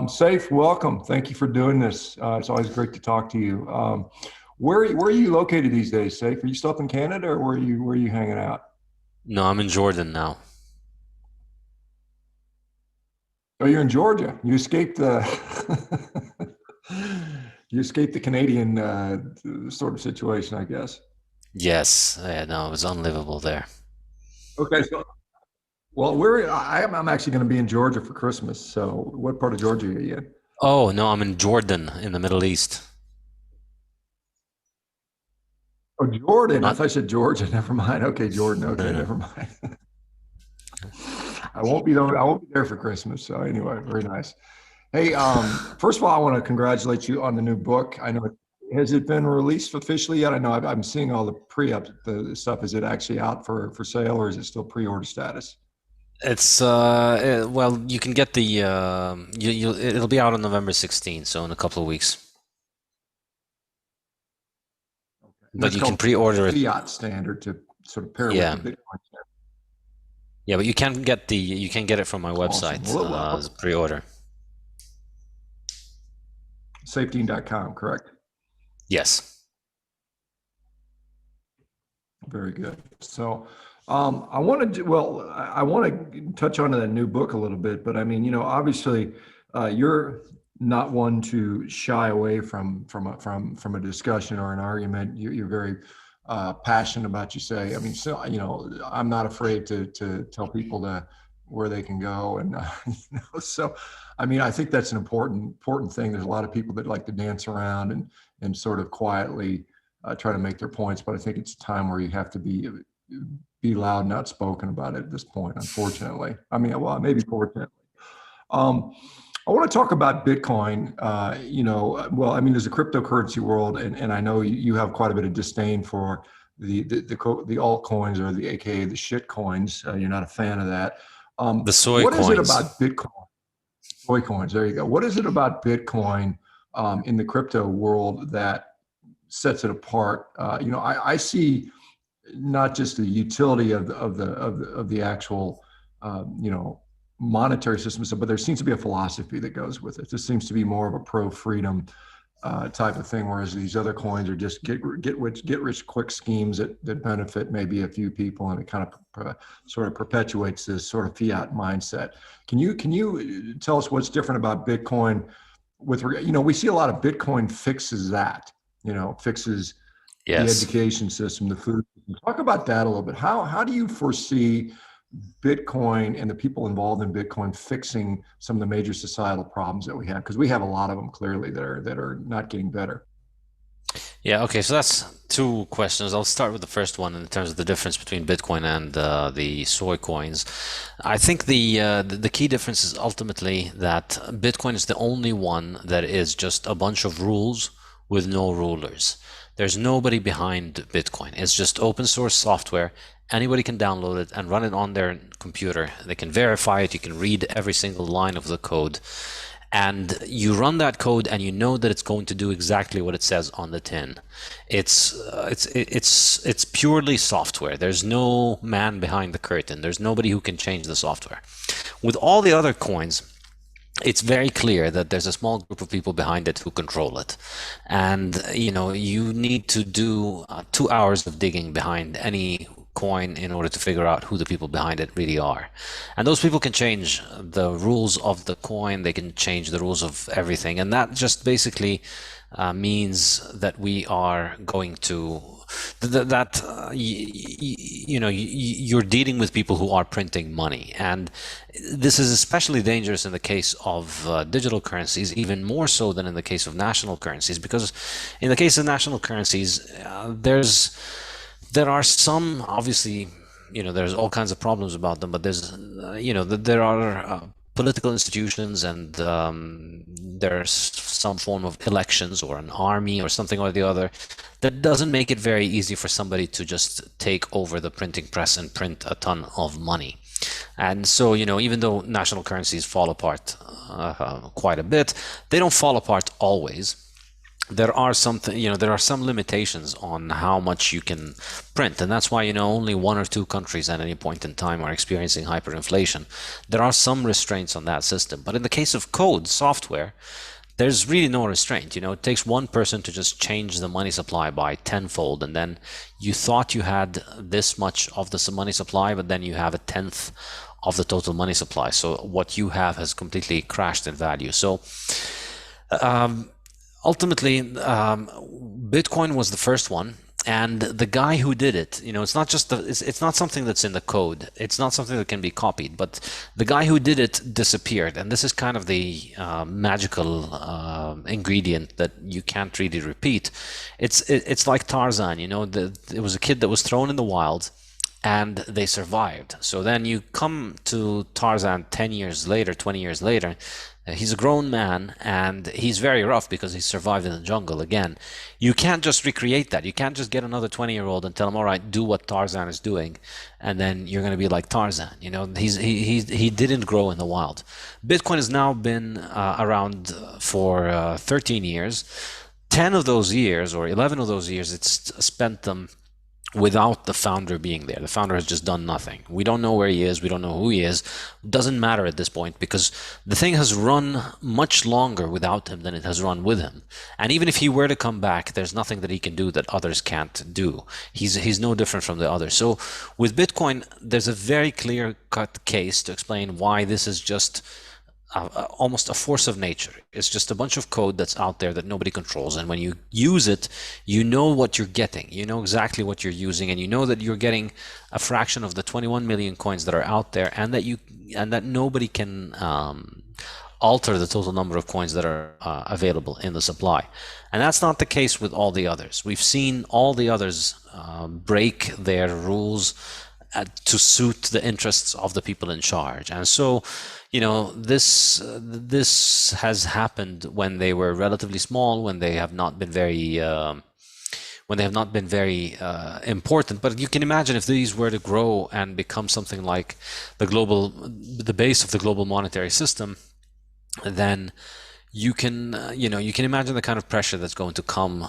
Safe, welcome. Thank you for doing this. It's always great to talk to you. Where are you located these days, Safe? Are you still up in Canada, or where are you hanging out? No, I'm in Jordan now. Oh, you're in Georgia. You escaped the you escaped the Canadian sort of situation, I guess. Yes, yeah, no, it was unlivable there. Okay, so well, I'm actually going to be in Georgia for Christmas. So, what part of Georgia are you in? Oh, no, I'm in Jordan in the Middle East. Oh, Jordan. I Not, thought you said Georgia. Never mind. Okay, Jordan. no, Okay, no. never mind. I won't be there for Christmas. So anyway, very nice. Hey, first of all, I want to congratulate you on the new book. I know has it been released officially yet? I know I'm seeing all the pre-up the stuff. Is it actually out for sale, or is it still pre-order status? Well, you can get the it'll be out on November 16th, so in a couple of weeks. Okay. And But that's you can called pre-order it. Fiat standard to sort of pair with the Yeah, Bitcoin standard. yeah, but you can get it from my Awesome. website Well, as a pre-order. Saifedean.com, correct? Yes. Very good. So, I want to well, I want to touch on that new book a little bit, but I mean, obviously, you're not one to shy away from a discussion or an argument. You're very passionate about you say. I mean, so I'm not afraid to tell people to where they can go, and so I mean, I think that's an important thing. There's a lot of people that like to dance around and sort of quietly try to make their points, but I think it's a time where you have to be loud and outspoken about it at this point, unfortunately. I mean, well, maybe fortunately. Um, I want to talk about Bitcoin. Well, I mean, there's a cryptocurrency world, and I know you have quite a bit of disdain for the altcoins or the AKA the shit coins. You're not a fan of that. The soy What is it coins. about Bitcoin? Soy coins. There you go. What is it about Bitcoin in the crypto world that sets it apart? I see not just the utility of the actual monetary system, but there seems to be a philosophy that goes with it. This seems to be more of a pro freedom type of thing, whereas these other coins are just get rich quick schemes that benefit maybe a few people, and it kind of sort of perpetuates this sort of fiat mindset. Can you tell us what's different about Bitcoin? We see a lot of Bitcoin fixes that, fixes the Yes. education system, the food system. Talk about that a little bit. How do you foresee Bitcoin and the people involved in Bitcoin fixing some of the major societal problems that we have? Because we have a lot of them clearly that are not getting better. Yeah, okay, so that's two questions. I'll start with the first one in terms of the difference between Bitcoin and the soy coins. I think the key difference is ultimately that Bitcoin is the only one that is just a bunch of rules with no rulers. There's nobody behind Bitcoin. It's just open source software. Anybody can download it and run it on their computer. They can verify it. You can read every single line of the code, and you run that code and you know that it's going to do exactly what it says on the tin. It's purely software. There's no man behind the curtain. There's nobody who can change the software. With all the other coins, it's very clear that there's a small group of people behind it who control it. And you need to do 2 hours of digging behind any coin in order to figure out who the people behind it really are. And those people can change the rules of the coin, they can change the rules of everything. And that just basically means that we are going to that you're dealing with people who are printing money, and this is especially dangerous in the case of digital currencies, even more so than in the case of national currencies, because in the case of national currencies, there are some, obviously, there's all kinds of problems about them, but there are political institutions, and there's some form of elections or an army or something or the other that doesn't make it very easy for somebody to just take over the printing press and print a ton of money. And so, even though national currencies fall apart quite a bit, they don't fall apart always. there are there are some limitations on how much you can print, and that's why only one or two countries at any point in time are experiencing hyperinflation. There are some restraints on that system, but in the case of code software, there's really no restraint. It takes one person to just change the money supply by tenfold, and then you thought you had this much of the money supply, but then you have a tenth of the total money supply. So what you have has completely crashed in value. So ultimately, Bitcoin was the first one, and the guy who did it, it's not just it's not something that's in the code. It's not something that can be copied. But the guy who did it disappeared, and this is kind of the magical ingredient that you can't really repeat. It's like Tarzan. It was a kid that was thrown in the wild, and they survived. So then you come to Tarzan 10 years later, 20 years later. He's a grown man, and he's very rough because he survived in the jungle again. You can't just recreate that. You can't just get another 20-year-old and tell him, all right, do what Tarzan is doing, and then you're going to be like Tarzan. He didn't grow in the wild. Bitcoin has now been around for 13 years. 10 of those years, or 11 of those years, it's spent them without the founder being there. The founder has just done nothing. We don't know where he is. We don't know who he is. Doesn't matter at this point, because the thing has run much longer without him than it has run with him. And even if he were to come back, there's nothing that he can do that others can't do. He's no different from the others. So with Bitcoin, there's a very clear-cut case to explain why this is just almost a force of nature. It's just a bunch of code that's out there that nobody controls, and when you use it, you know what you're getting. You know exactly what you're using, and you know that you're getting a fraction of the 21 million coins that are out there, and that nobody can alter the total number of coins that are available in the supply. And that's not the case with all the others. We've seen all the others break their rules to suit the interests of the people in charge. And so this has happened when they were relatively small, when they have not been very important. But you can imagine if these were to grow and become something like the base of the global monetary system, then you can imagine the kind of pressure that's going to come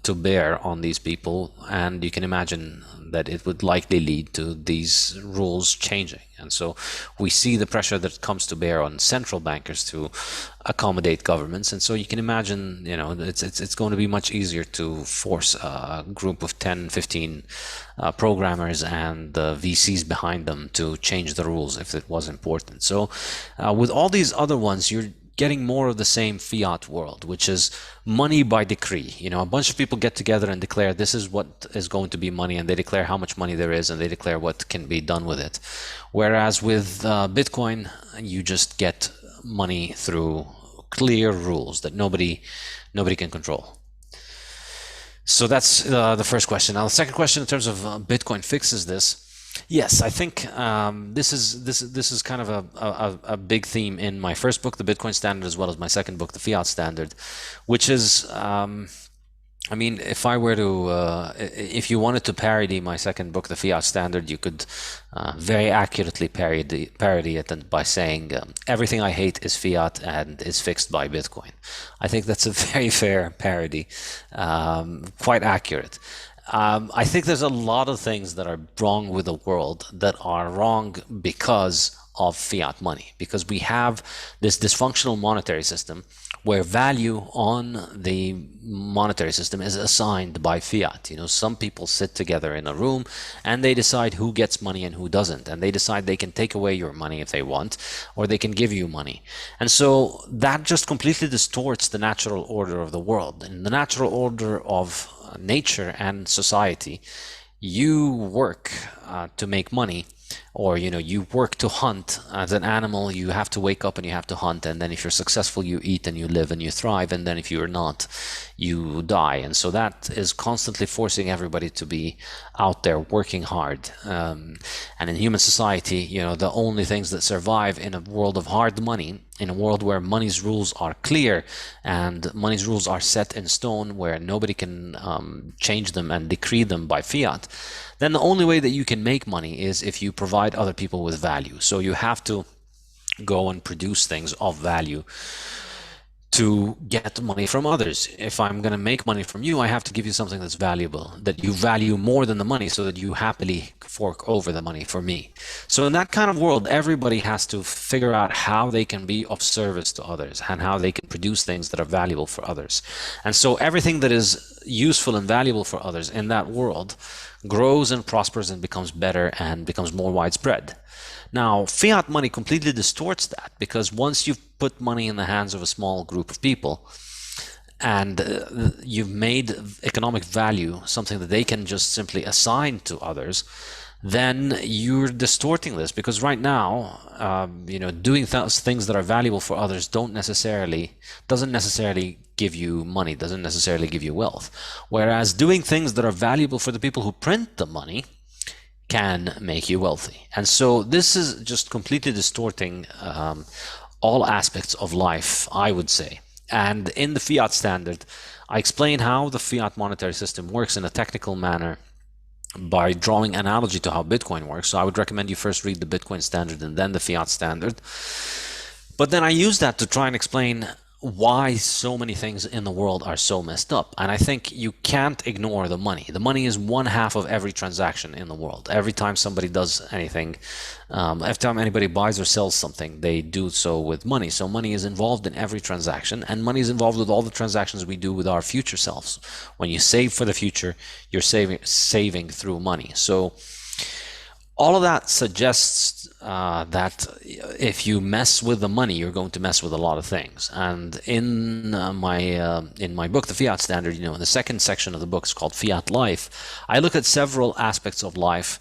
to bear on these people, and you can imagine that it would likely lead to these rules changing. And so we see the pressure that comes to bear on central bankers to accommodate governments. And so you can imagine, it's going to be much easier to force a group of 10, 15 programmers and VCs behind them to change the rules if it was important. So with all these other ones, you're getting more of the same fiat world, which is money by decree. A bunch of people get together and declare this is what is going to be money, and they declare how much money there is, and they declare what can be done with it. Whereas with Bitcoin, you just get money through clear rules that nobody can control. So that's the first question. Now, the second question, in terms of Bitcoin fixes this. Yes, I think this is kind of a big theme in my first book, The Bitcoin Standard, as well as my second book, The Fiat Standard, which is, if you wanted to parody my second book, The Fiat Standard, you could very accurately parody it by saying everything I hate is fiat and is fixed by Bitcoin. I think that's a very fair parody, quite accurate. I think there's a lot of things that are wrong with the world that are wrong because of fiat money, because we have this dysfunctional monetary system where value on the monetary system is assigned by fiat. Some people sit together in a room and they decide who gets money and who doesn't, and they decide they can take away your money if they want, or they can give you money. And so that just completely distorts the natural order of the world. In the natural order of nature and society, you work to make money, or you work to hunt. As an animal, you have to wake up and you have to hunt, and then if you're successful, you eat and you live and you thrive, and then if you're not, you die. And so that is constantly forcing everybody to be out there working hard. And in human society, the only things that survive in a world of hard money, in a world where money's rules are clear and money's rules are set in stone, where nobody can change them and decree them by fiat, then the only way that you can make money is if you provide other people with value. So you have to go and produce things of value to get money from others. If I'm going to make money from you, I have to give you something that's valuable, that you value more than the money, so that you happily fork over the money for me. So in that kind of world, everybody has to figure out how they can be of service to others and how they can produce things that are valuable for others. And so everything that is useful and valuable for others in that world grows and prospers and becomes better and becomes more widespread. Now, fiat money completely distorts that, because once you've put money in the hands of a small group of people and you've made economic value something that they can just simply assign to others, then you're distorting this, because right now, doing things that are valuable for others doesn't necessarily give you money, doesn't necessarily give you wealth. Whereas doing things that are valuable for the people who print the money can make you wealthy. And so this is just completely distorting all aspects of life, I would say. And in the fiat standard, I explain how the fiat monetary system works in a technical manner by drawing analogy to how Bitcoin works. So I would recommend you first read the Bitcoin standard and then the fiat standard. But then I use that to try and explain why so many things in the world are so messed up. And I think you can't ignore the money. The money is one half of every transaction in the world. Every time somebody does anything, every time anybody buys or sells something, they do so with money. So money is involved in every transaction, and money is involved with all the transactions we do with our future selves. When you save for the future, you're saving through money. So all of that suggests that if you mess with the money, you're going to mess with a lot of things. And in my book, The Fiat Standard, in the second section of the book, it's called Fiat Life. I look at several aspects of life,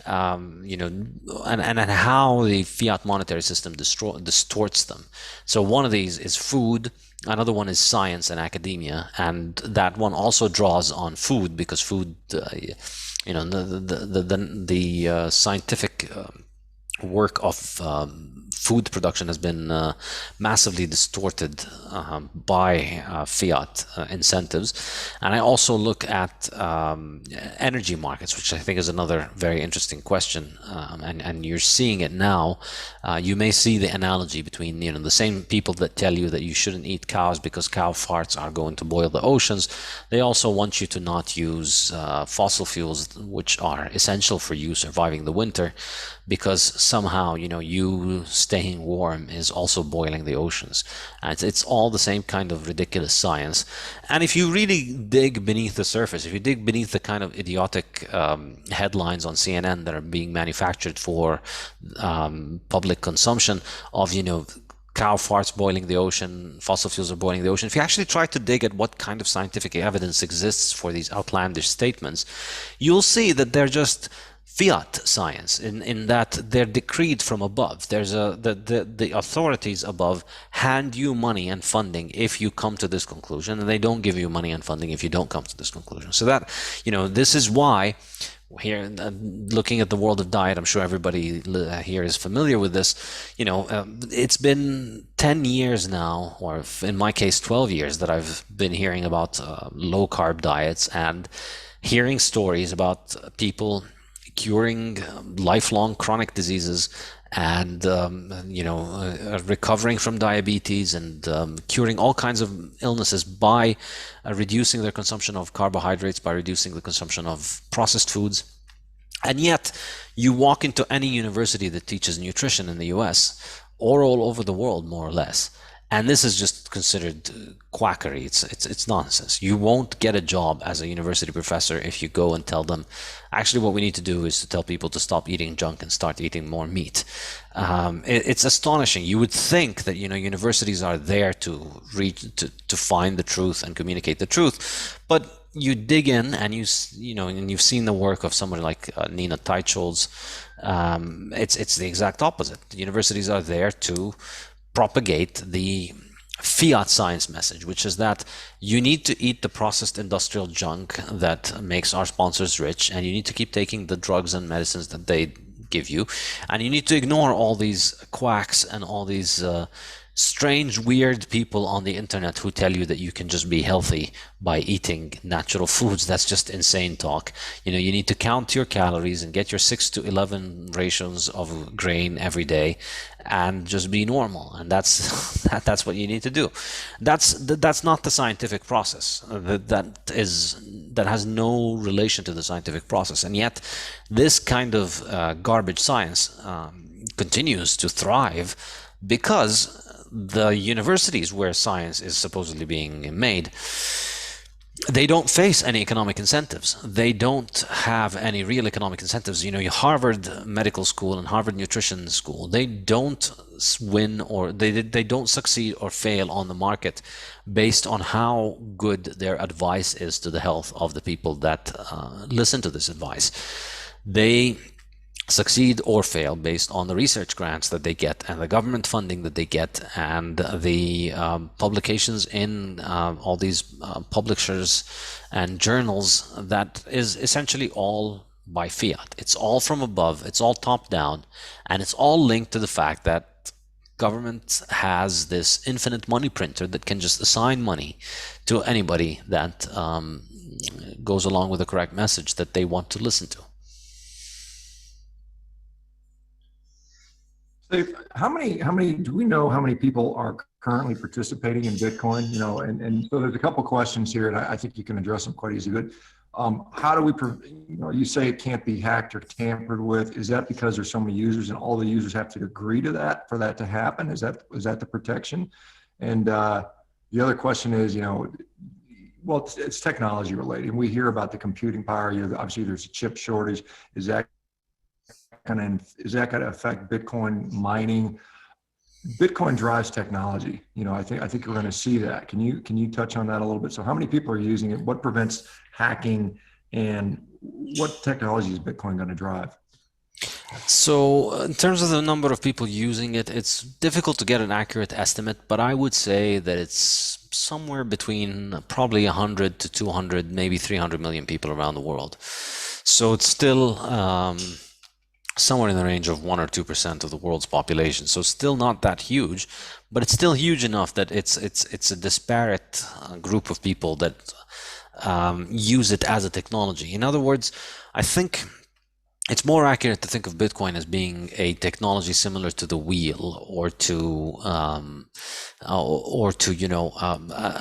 and how the fiat monetary system distorts them. So one of these is food. Another one is science and academia, and that one also draws on food, because food, the scientific work of food production has been massively distorted by fiat incentives. And I also look at energy markets, which I think is another very interesting question. And you're seeing it now. You may see the analogy between the same people that tell you that you shouldn't eat cows because cow farts are going to boil the oceans. They also want you to not use fossil fuels, which are essential for you surviving the winter, because somehow you staying warm is also boiling the oceans. And it's all the same kind of ridiculous science. And if you really dig beneath the surface, if you dig beneath the kind of idiotic headlines on CNN that are being manufactured for public consumption of cow farts boiling the ocean, fossil fuels are boiling the ocean. If you actually try to dig at what kind of scientific evidence exists for these outlandish statements, you'll see that they're just fiat science, in that they're decreed from above. There's the authorities above hand you money and funding if you come to this conclusion, and they don't give you money and funding if you don't come to this conclusion. So that this is why here, looking at the world of diet, I'm sure everybody here is familiar with this. It's been 10 years now, or in my case 12 years, that I've been hearing about low carb diets and hearing stories about people curing lifelong chronic diseases and recovering from diabetes and curing all kinds of illnesses by reducing their consumption of carbohydrates, by reducing the consumption of processed foods. And yet you walk into any university that teaches nutrition in the US or all over the world, more or less, and this is just considered quackery. It's nonsense. You won't get a job as a university professor if you go and tell them, actually what we need to do is to tell people to stop eating junk and start eating more meat. It's astonishing. You would think that universities are there to find the truth and communicate the truth, but you dig in and and you've seen the work of somebody like Nina Teicholz. It's the exact opposite. The universities are there to propagate the fiat science message, which is that you need to eat the processed industrial junk that makes our sponsors rich, and you need to keep taking the drugs and medicines that they give you, and you need to ignore all these quacks and all these strange, weird people on the internet who tell you that you can just be healthy by eating natural foods. That's just insane talk. You know, you need to count your calories and get your 6 to 11 ratios of grain every day and just be normal. And that's that's what you need to do. That's not the scientific process. That has no relation to the scientific process. And yet this kind of garbage science continues to thrive because the universities where science is supposedly being made, they don't face any economic incentives. They don't have any real economic incentives. You know, Harvard Medical School and Harvard Nutrition School, they don't win, or they don't succeed or fail on the market based on how good their advice is to the health of the people that listen to this advice. They succeed or fail based on the research grants that they get and the government funding that they get and the publications in all these publishers and journals. That is essentially all by fiat. It's all from above, it's all top down, and it's all linked to the fact that government has this infinite money printer that can just assign money to anybody that goes along with the correct message that they want to listen to. How many do we know how many people are currently participating in Bitcoin? You know, and so there's a couple questions here, and I think you can address them quite easily. But how do we, you know, you say it can't be hacked or tampered with. Is that because there's so many users and all the users have to agree to that for that to happen? Is that the protection? And the other question is, you know, well, it's technology related. We hear about the computing power. Obviously, there's a chip shortage. Is that going to affect Bitcoin mining? Bitcoin drives technology. You know, I think we're going to see that. Can you touch on that a little bit? So how many people are using it? What prevents hacking, and what technology is Bitcoin going to drive? So in terms of the number of people using it, it's difficult to get an accurate estimate, but I would say that it's somewhere between probably 100 to 200, maybe 300 million people around the world. So it's still somewhere in the range of 1 or 2% of the world's population. So still not that huge, but it's still huge enough that it's a disparate group of people that use it as a technology. In other words, I think it's more accurate to think of Bitcoin as being a technology similar to the wheel, or to you know,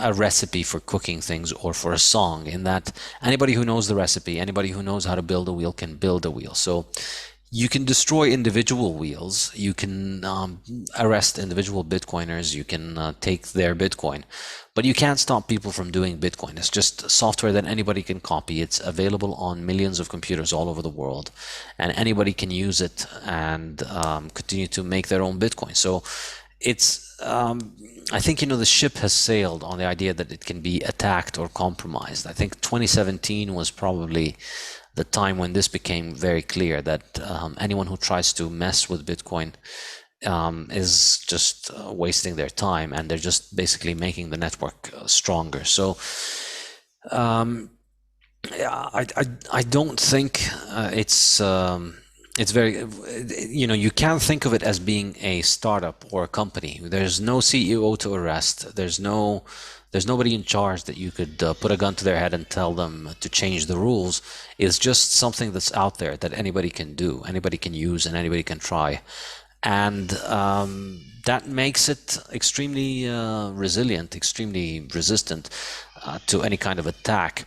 a recipe for cooking things, or for a song, in that anybody who knows the recipe, anybody who knows how to build a wheel can build a wheel. So you can destroy individual wheels, you can arrest individual Bitcoiners, you can take their Bitcoin, but you can't stop people from doing Bitcoin. It's just software that anybody can copy. It's available on millions of computers all over the world, and anybody can use it and continue to make their own Bitcoin. So it's, I think, you know, the ship has sailed on the idea that it can be attacked or compromised. I think 2017 was probably the time when this became very clear, that anyone who tries to mess with Bitcoin is just wasting their time, and they're just basically making the network stronger. So I don't think it's very, you know, you can't think of it as being a startup or a company. There's no CEO to arrest. There's nobody in charge that you could put a gun to their head and tell them to change the rules. It's just something that's out there that anybody can do, anybody can use, and anybody can try. And that makes it extremely resilient, extremely resistant to any kind of attack.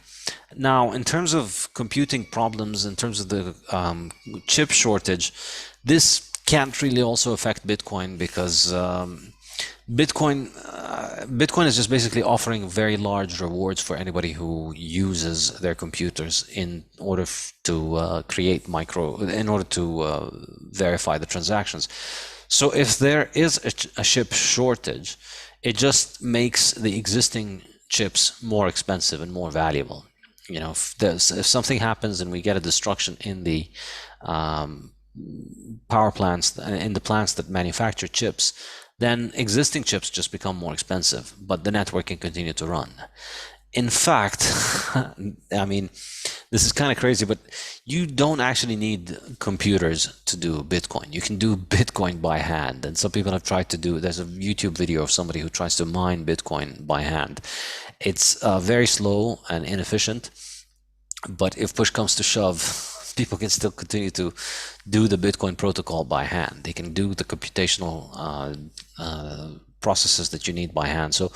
Now, in terms of computing problems, in terms of the chip shortage, this can't really also affect Bitcoin, because Bitcoin is just basically offering very large rewards for anybody who uses their computers in order to verify the transactions. So if there is a chip shortage, it just makes the existing chips more expensive and more valuable. You know, if something happens and we get a destruction in the power plants, in the plants that manufacture chips, then existing chips just become more expensive, but the network can continue to run. In fact, I mean, this is kind of crazy, but you don't actually need computers to do Bitcoin. You can do Bitcoin by hand. And some people have tried to do, there's a YouTube video of somebody who tries to mine Bitcoin by hand. It's very slow and inefficient, but if push comes to shove, people can still continue to do the Bitcoin protocol by hand. They can do the computational processes that you need by hand. So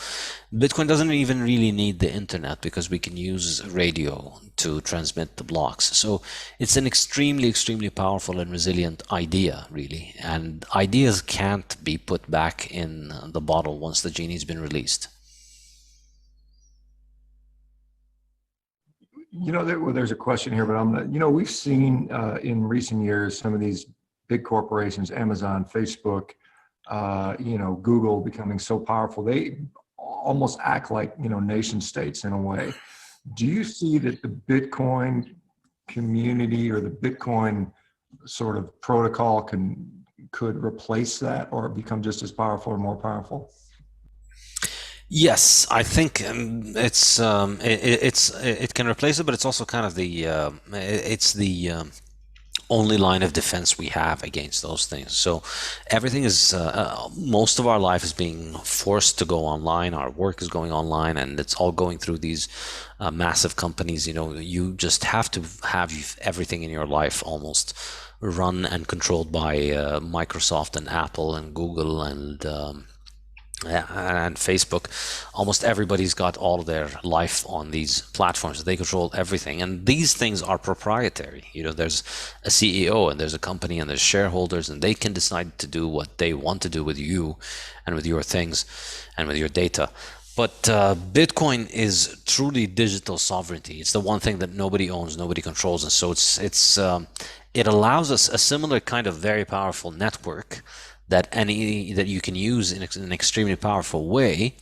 Bitcoin doesn't even really need the internet because we can use radio to transmit the blocks. So it's an extremely, extremely powerful and resilient idea, really. And ideas can't be put back in the bottle once the genie's been released. There's a question here, but I'm not, we've seen in recent years some of these big corporations, Amazon, Facebook, Google becoming so powerful, they almost act like, nation states in a way. Do you see that the Bitcoin community or the Bitcoin sort of protocol could replace that or become just as powerful or more powerful? Yes, I think it can replace it, but it's also kind of it's the only line of defense we have against those things. So everything is most of our life is being forced to go online. Our work is going online, and it's all going through these massive companies. You just have to have everything in your life almost run and controlled by Microsoft and Apple and Google and Facebook. Almost everybody's got all of their life on these platforms. They control everything, and these things are proprietary. There's a CEO and there's a company and there's shareholders, and they can decide to do what they want to do with you and with your things and with your data. But Bitcoin is truly digital sovereignty. It's the one thing that nobody owns, nobody controls, and so it allows us a similar kind of very powerful network that you can use in an extremely powerful way,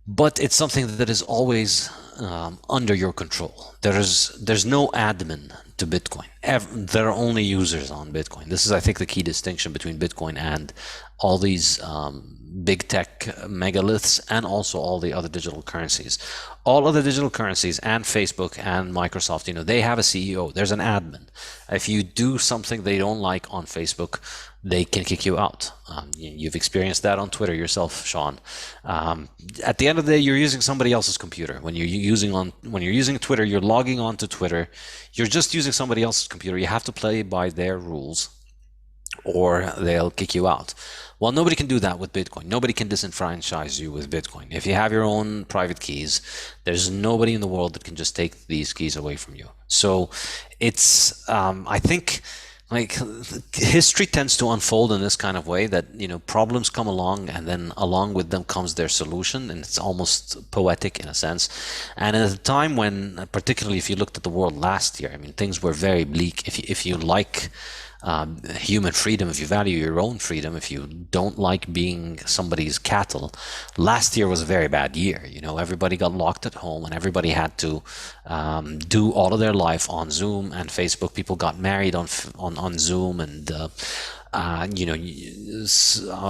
but it's something that is always under your control. There's no admin to Bitcoin. There are only users on Bitcoin. This is, I think, the key distinction between Bitcoin and all these big tech megaliths and also all the other digital currencies. All other digital currencies and Facebook and Microsoft, they have a CEO. There's an admin. If you do something they don't like on Facebook, they can kick you out. You've experienced that on Twitter yourself, Shawn. At the end of the day, you're using somebody else's computer. When you're using Twitter, you're logging on to Twitter. You're just using somebody else's computer. You have to play by their rules, or they'll kick you out. Well, nobody can do that with Bitcoin. Nobody can disenfranchise you with Bitcoin. If you have your own private keys, there's nobody in the world that can just take these keys away from you. So it's, I think, like, history tends to unfold in this kind of way, that problems come along and then along with them comes their solution, and it's almost poetic in a sense. And at a time when, particularly if you looked at the world last year, things were very bleak. If you like human freedom, if you value your own freedom, if you don't like being somebody's cattle, last year was a very bad year. Everybody got locked at home and everybody had to do all of their life on Zoom and Facebook. People got married on Zoom, and a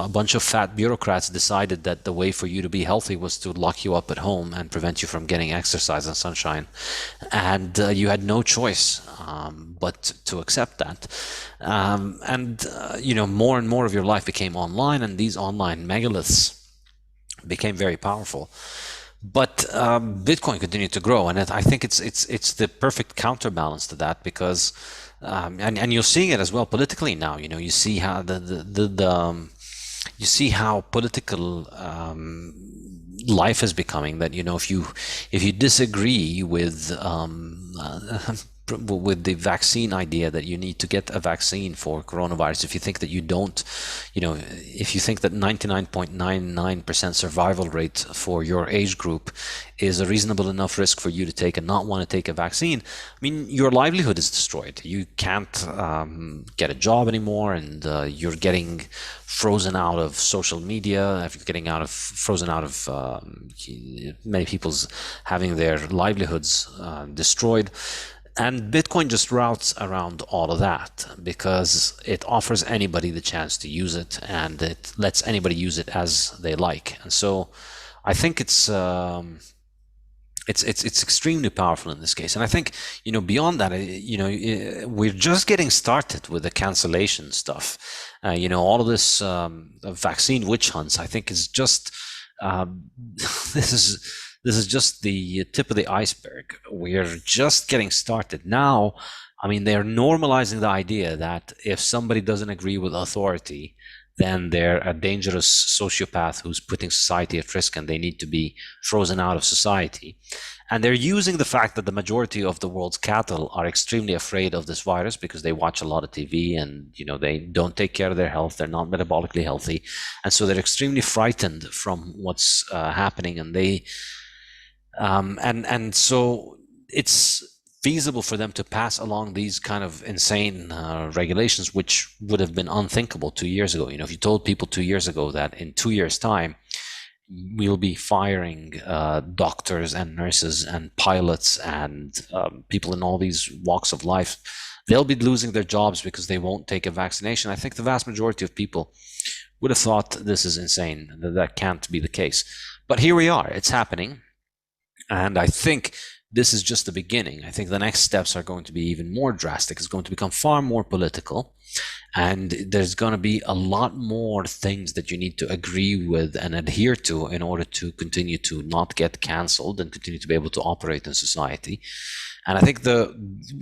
bunch of fat bureaucrats decided that the way for you to be healthy was to lock you up at home and prevent you from getting exercise and sunshine. And you had no choice but to accept that. More and more of your life became online, and these online megaliths became very powerful. But Bitcoin continued to grow, and I think it's the perfect counterbalance to that, because and you're seeing it as well politically now. You see how you see how political life is becoming. That if you disagree with the vaccine idea, that you need to get a vaccine for coronavirus, if you think that you don't, if you think that 99.99% survival rate for your age group is a reasonable enough risk for you to take and not want to take a vaccine, your livelihood is destroyed. You can't get a job anymore, and you're getting frozen out of social media. If you're getting frozen out of many people's having their livelihoods destroyed. And Bitcoin just routes around all of that, because it offers anybody the chance to use it, and it lets anybody use it as they like. And so I think it's it's extremely powerful in this case. And I think, beyond that, we're just getting started with the cancellation stuff. All of this vaccine witch hunts, I think, is just this is just the tip of the iceberg. We're just getting started now. I mean, they're normalizing the idea that if somebody doesn't agree with authority, then they're a dangerous sociopath who's putting society at risk and they need to be frozen out of society. And they're using the fact that the majority of the world's cattle are extremely afraid of this virus because they watch a lot of TV and, they don't take care of their health. They're not metabolically healthy. And so they're extremely frightened from what's happening. And and so it's feasible for them to pass along these kind of insane regulations, which would have been unthinkable 2 years ago. If you told people 2 years ago that in 2 years' time, we'll be firing doctors and nurses and pilots and people in all these walks of life, they'll be losing their jobs because they won't take a vaccination. I think the vast majority of people would have thought this is insane, that can't be the case. But here we are, it's happening. And I think this is just the beginning. I think the next steps are going to be even more drastic. It's going to become far more political. And there's going to be a lot more things that you need to agree with and adhere to in order to continue to not get canceled and continue to be able to operate in society. And I think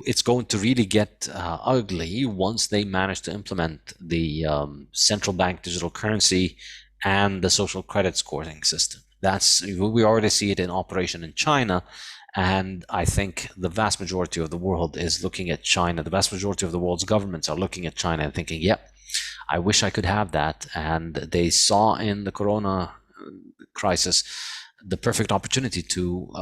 it's going to really get ugly once they manage to implement the central bank digital currency and the social credit scoring system. We already see it in operation in China. And I think the vast majority of the world is looking at China. The vast majority of the world's governments are looking at China and thinking, yep, I wish I could have that. And they saw in the corona crisis the perfect opportunity to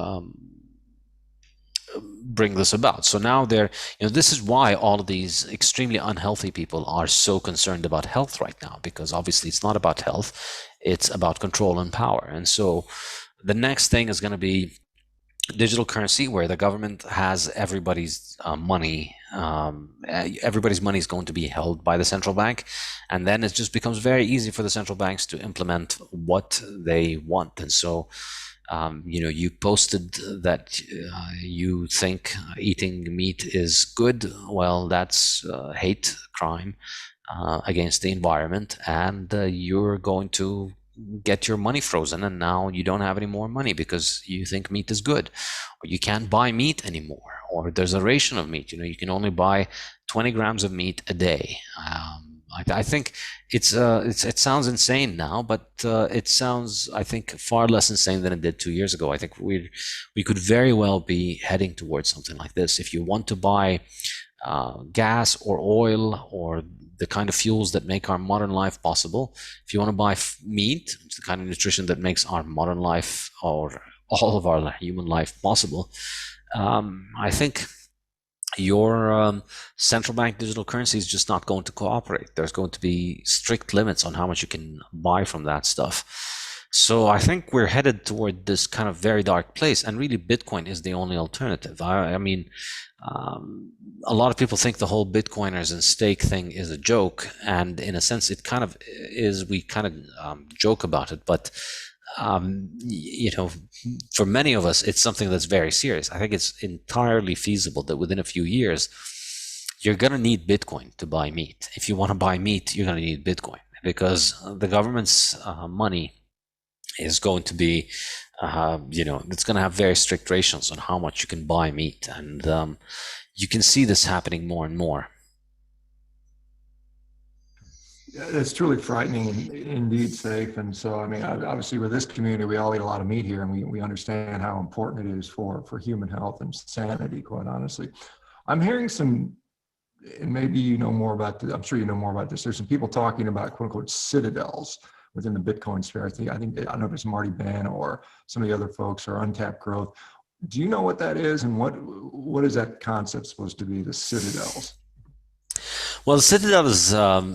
bring this about. So now this is why all of these extremely unhealthy people are so concerned about health right now, because obviously it's not about health, it's about control and power. And so the next thing is going to be digital currency, where the government has everybody's money. Everybody's money is going to be held by the central bank, and then it just becomes very easy for the central banks to implement what they want. And so, you posted that you think eating meat is good. Well, that's hate crime against the environment, and you're going to get your money frozen, and now you don't have any more money because you think meat is good, or you can't buy meat anymore, or there's a ration of meat. You can only buy 20 grams of meat a day. I think it sounds insane now, but it sounds, I think, far less insane than it did 2 years ago. I think we could very well be heading towards something like this. If you want to buy gas or oil or the kind of fuels that make our modern life possible, if you want to buy meat, it's the kind of nutrition that makes our modern life or all of our human life possible, I think your central bank digital currency is just not going to cooperate. There's going to be strict limits on how much you can buy from that stuff. So I think we're headed toward this kind of very dark place, and really Bitcoin is the only alternative. I mean, a lot of people think the whole Bitcoiners and stake thing is a joke, and in a sense it kind of is. We kind of joke about it, but for many of us it's something that's very serious. I think it's entirely feasible that within a few years you're going to need Bitcoin to buy meat. If you want to buy meat, you're going to need Bitcoin, because the government's money is going to be it's going to have very strict ratios on how much you can buy meat, and you can see this happening more and more. Yeah, it's truly frightening indeed, Saif. And so, I mean, obviously with this community, we all eat a lot of meat here, and we understand how important it is for human health and sanity, quite honestly. I'm hearing some, and maybe you know more about this, I'm sure you know more about this. There's some people talking about quote unquote citadels within the Bitcoin sphere. I don't know if it's Marty Ben or some of the other folks, or Untapped Growth. Do you know what that is, and what is that concept supposed to be, the citadels? Well, Citadel is,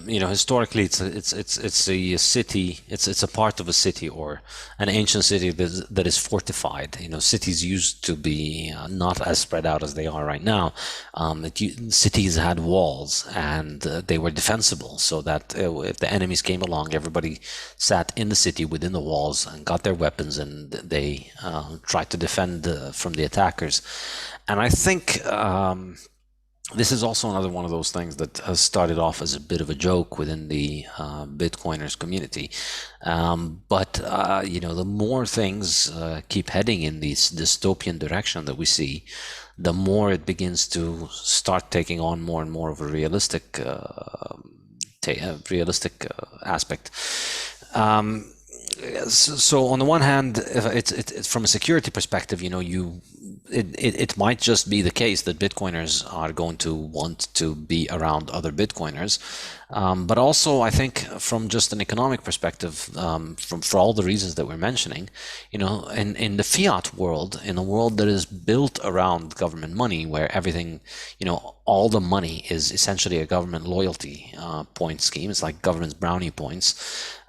historically, it's a city. It's a part of a city or an ancient city that is fortified. Cities used to be not as spread out as they are right now. Cities had walls and they were defensible, so that if the enemies came along, everybody sat in the city within the walls and got their weapons, and they tried to defend from the attackers. And I think. This is also another one of those things that has started off as a bit of a joke within the Bitcoiners community. But the more things keep heading in this dystopian direction that we see, the more it begins to start taking on more and more of a realistic aspect. So on the one hand, it's from a security perspective, it might just be the case that Bitcoiners are going to want to be around other Bitcoiners. But also, I think from just an economic perspective, for all the reasons that we're mentioning, in the fiat world, in a world that is built around government money, where everything, all the money is essentially a government loyalty point scheme. It's like government's brownie points.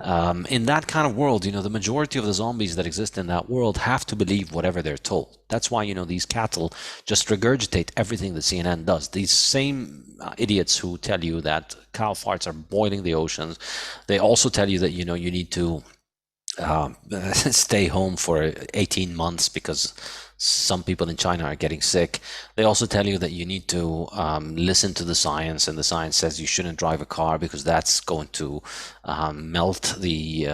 In that kind of world, the majority of the zombies that exist in that world have to believe whatever they're told. That's why, these cattle just regurgitate everything that CNN does. These same idiots who tell you that cow farts are boiling the oceans, they also tell you that, you need to stay home for 18 months because some people in China are getting sick. They also tell you that you need to listen to the science, and the science says you shouldn't drive a car because that's going to melt the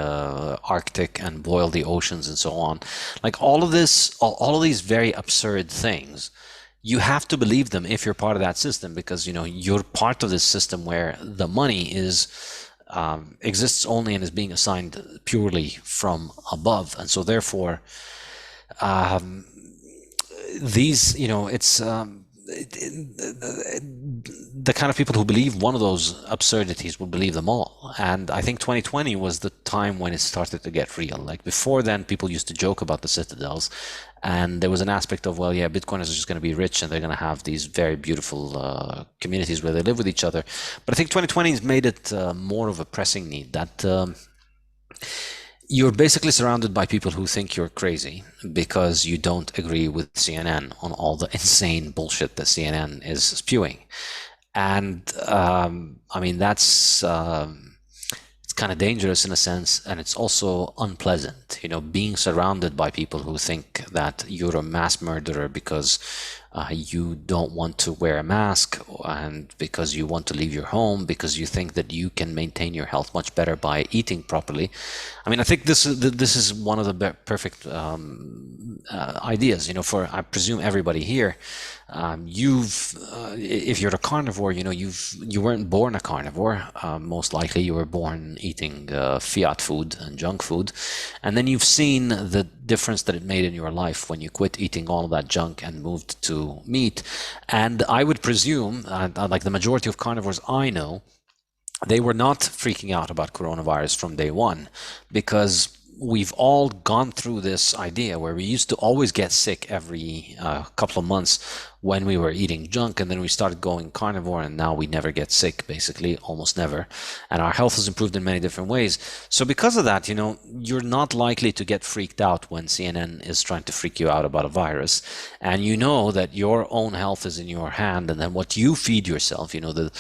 Arctic and boil the oceans and so on. Like all of these very absurd things, you have to believe them if you're part of that system, because you're part of this system where the money exists only and is being assigned purely from above. And so therefore it's the kind of people who believe one of those absurdities will believe them all. And I think 2020 was the time when it started to get real. Like before then, people used to joke about the Citadels, and there was an aspect of, well, yeah, Bitcoiners are just going to be rich and they're going to have these very beautiful communities where they live with each other. But I think 2020 has made it more of a pressing need that you're basically surrounded by people who think you're crazy because you don't agree with CNN on all the insane bullshit that CNN is spewing. And that's it's kind of dangerous in a sense, and it's also unpleasant, being surrounded by people who think that you're a mass murderer because you don't want to wear a mask, and because you want to leave your home, because you think that you can maintain your health much better by eating properly. I think this is one of the perfect ideas, for, I presume, everybody here. If you're a carnivore, you weren't born a carnivore. Most likely you were born eating fiat food and junk food, and then you've seen the difference that it made in your life when you quit eating all of that junk and moved to meat. And I would presume, like the majority of carnivores I know, they were not freaking out about coronavirus from day one, because we've all gone through this idea where we used to always get sick every couple of months when we were eating junk, and then we started going carnivore, and now we never get sick, basically, almost never, and our health has improved in many different ways. So because of that, you're not likely to get freaked out when CNN is trying to freak you out about a virus, and you know that your own health is in your hand, and then what you feed yourself, the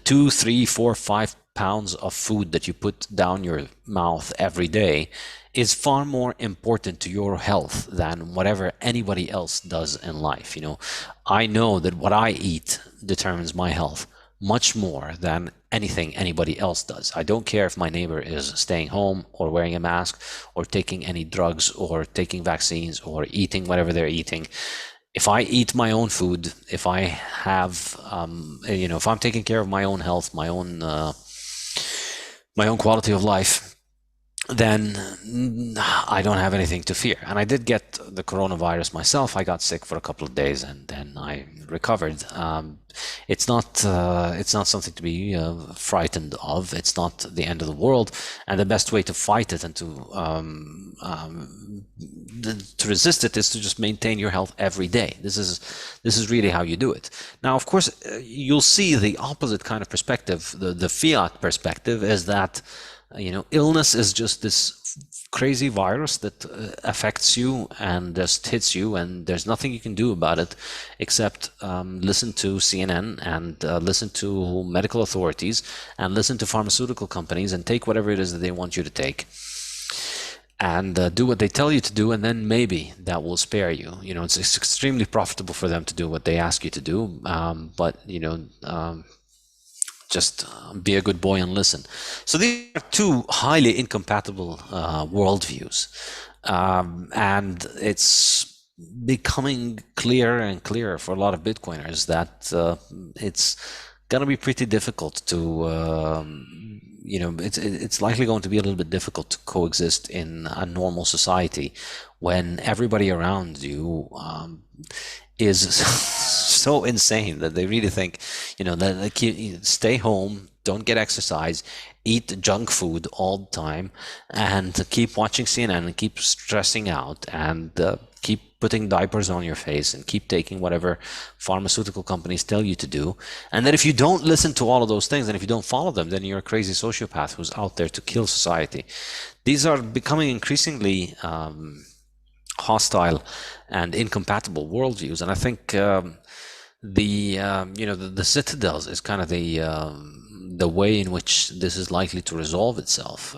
2, 3, 4, 5 pounds of food that you put down your mouth every day is far more important to your health than whatever anybody else does in life. I know that what I eat determines my health much more than anything anybody else does. I don't care if my neighbor is staying home or wearing a mask or taking any drugs or taking vaccines or eating whatever they're eating. If I eat my own food, if I have, if I'm taking care of my own health, my own quality of life, then I don't have anything to fear. And I did get the coronavirus myself. I got sick for a couple of days and then I recovered. It's not something to be frightened of. It's not the end of the world. And the best way to fight it and to resist it is to just maintain your health every day. This is really how you do it. Now, of course, you'll see the opposite kind of perspective. The fiat perspective is that illness is just this crazy virus that affects you and just hits you, and there's nothing you can do about it except listen to CNN and listen to medical authorities and listen to pharmaceutical companies and take whatever it is that they want you to take and do what they tell you to do, and then maybe that will spare you. It's extremely profitable for them to do what they ask you to do, but just be a good boy and listen. So these are two highly incompatible worldviews, and it's becoming clearer and clearer for a lot of Bitcoiners that it's going to be pretty difficult to it's likely going to be a little bit difficult to coexist in a normal society when everybody around you is so insane that they really think, that they stay home, don't get exercise, eat junk food all the time, and keep watching CNN and keep stressing out and keep putting diapers on your face and keep taking whatever pharmaceutical companies tell you to do. And that if you don't listen to all of those things and if you don't follow them, then you're a crazy sociopath who's out there to kill society. These are becoming increasingly hostile and incompatible worldviews, and I think the Citadels is kind of the way in which this is likely to resolve itself.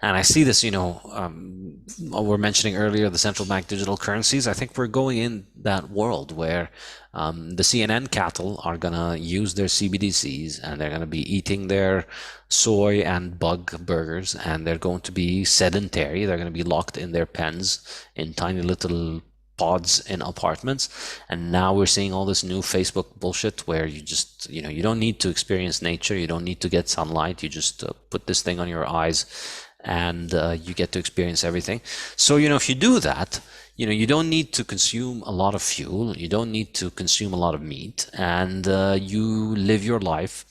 And I see this, we're mentioning earlier the central bank digital currencies. I think we're going in that world where the CNN cattle are going to use their CBDCs and they're going to be eating their soy and bug burgers, and they're going to be sedentary. They're going to be locked in their pens in tiny little pods in apartments. And now we're seeing all this new Facebook bullshit where you just, you don't need to experience nature. You don't need to get sunlight. You just put this thing on your eyes and you get to experience everything. So, if you do that, you don't need to consume a lot of fuel. You don't need to consume a lot of meat, and you live your life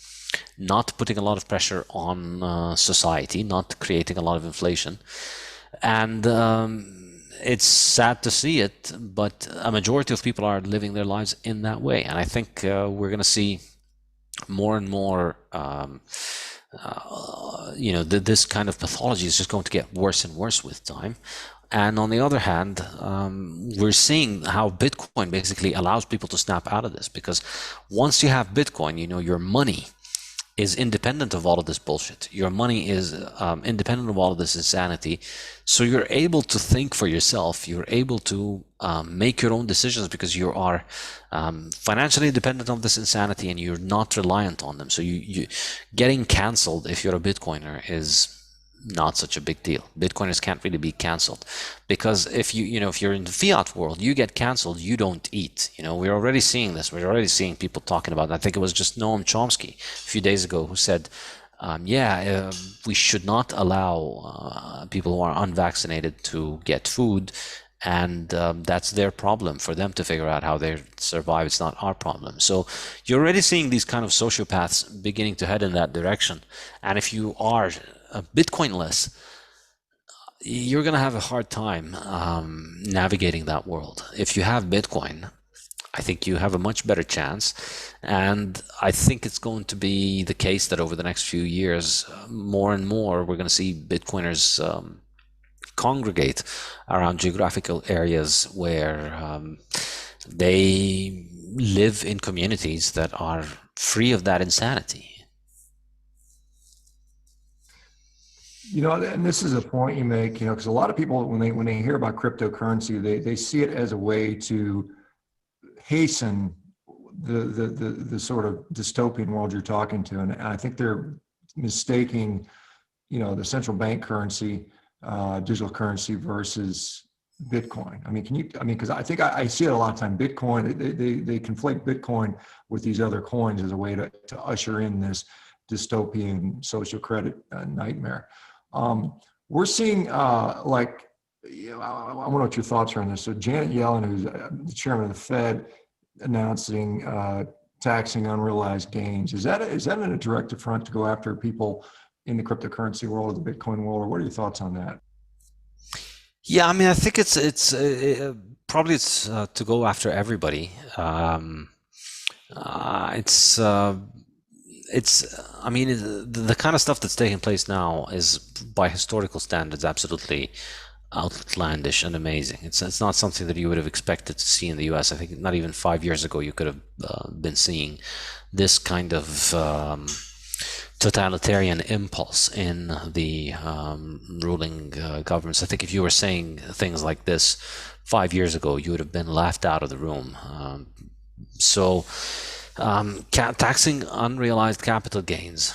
not putting a lot of pressure on society, not creating a lot of inflation. And it's sad to see it, but a majority of people are living their lives in that way. And I think we're going to see more and more, this kind of pathology is just going to get worse and worse with time. And on the other hand, we're seeing how Bitcoin basically allows people to snap out of this, because once you have Bitcoin, your money is independent of all of this bullshit. Your money is independent of all of this insanity. So you're able to think for yourself. You're able to make your own decisions because you are financially independent of this insanity and you're not reliant on them. So you getting canceled if you're a Bitcoiner is not such a big deal. Bitcoiners can't really be canceled, because if you're in the fiat world, you get canceled, you don't eat. We're already seeing this. We're already seeing people talking about it. I think it was just Noam Chomsky a few days ago who said, we should not allow people who are unvaccinated to get food, and that's their problem, for them to figure out how they survive. It's not our problem. So you're already seeing these kind of sociopaths beginning to head in that direction. And if you are Bitcoinless, you're going to have a hard time navigating that world. If you have Bitcoin, I think you have a much better chance. And I think it's going to be the case that over the next few years, more and more, we're going to see Bitcoiners congregate around geographical areas where they live in communities that are free of that insanity. And this is a point you make, because a lot of people, when they hear about cryptocurrency, they see it as a way to hasten the sort of dystopian world you're talking to. And I think they're mistaking, the central bank currency, digital currency versus Bitcoin. Because I think I see it a lot of time. Bitcoin, they conflate Bitcoin with these other coins as a way to usher in this dystopian social credit nightmare. we're seeing I wonder what your thoughts are on this. So Janet Yellen, who's the chairman of the Fed, announcing taxing unrealized gains. Is that in a direct affront to go after people in the cryptocurrency world or the Bitcoin world, or what are your thoughts on that? Yeah, I mean, I think it's probably it's to go after everybody. It's I mean, the kind of stuff that's taking place now is, by historical standards, absolutely outlandish and amazing. It's not something that you would have expected to see in the US. I think not even 5 years ago you could have been seeing this kind of totalitarian impulse in the ruling governments. I think if you were saying things like this 5 years ago, you would have been laughed out of the room. Taxing unrealized capital gains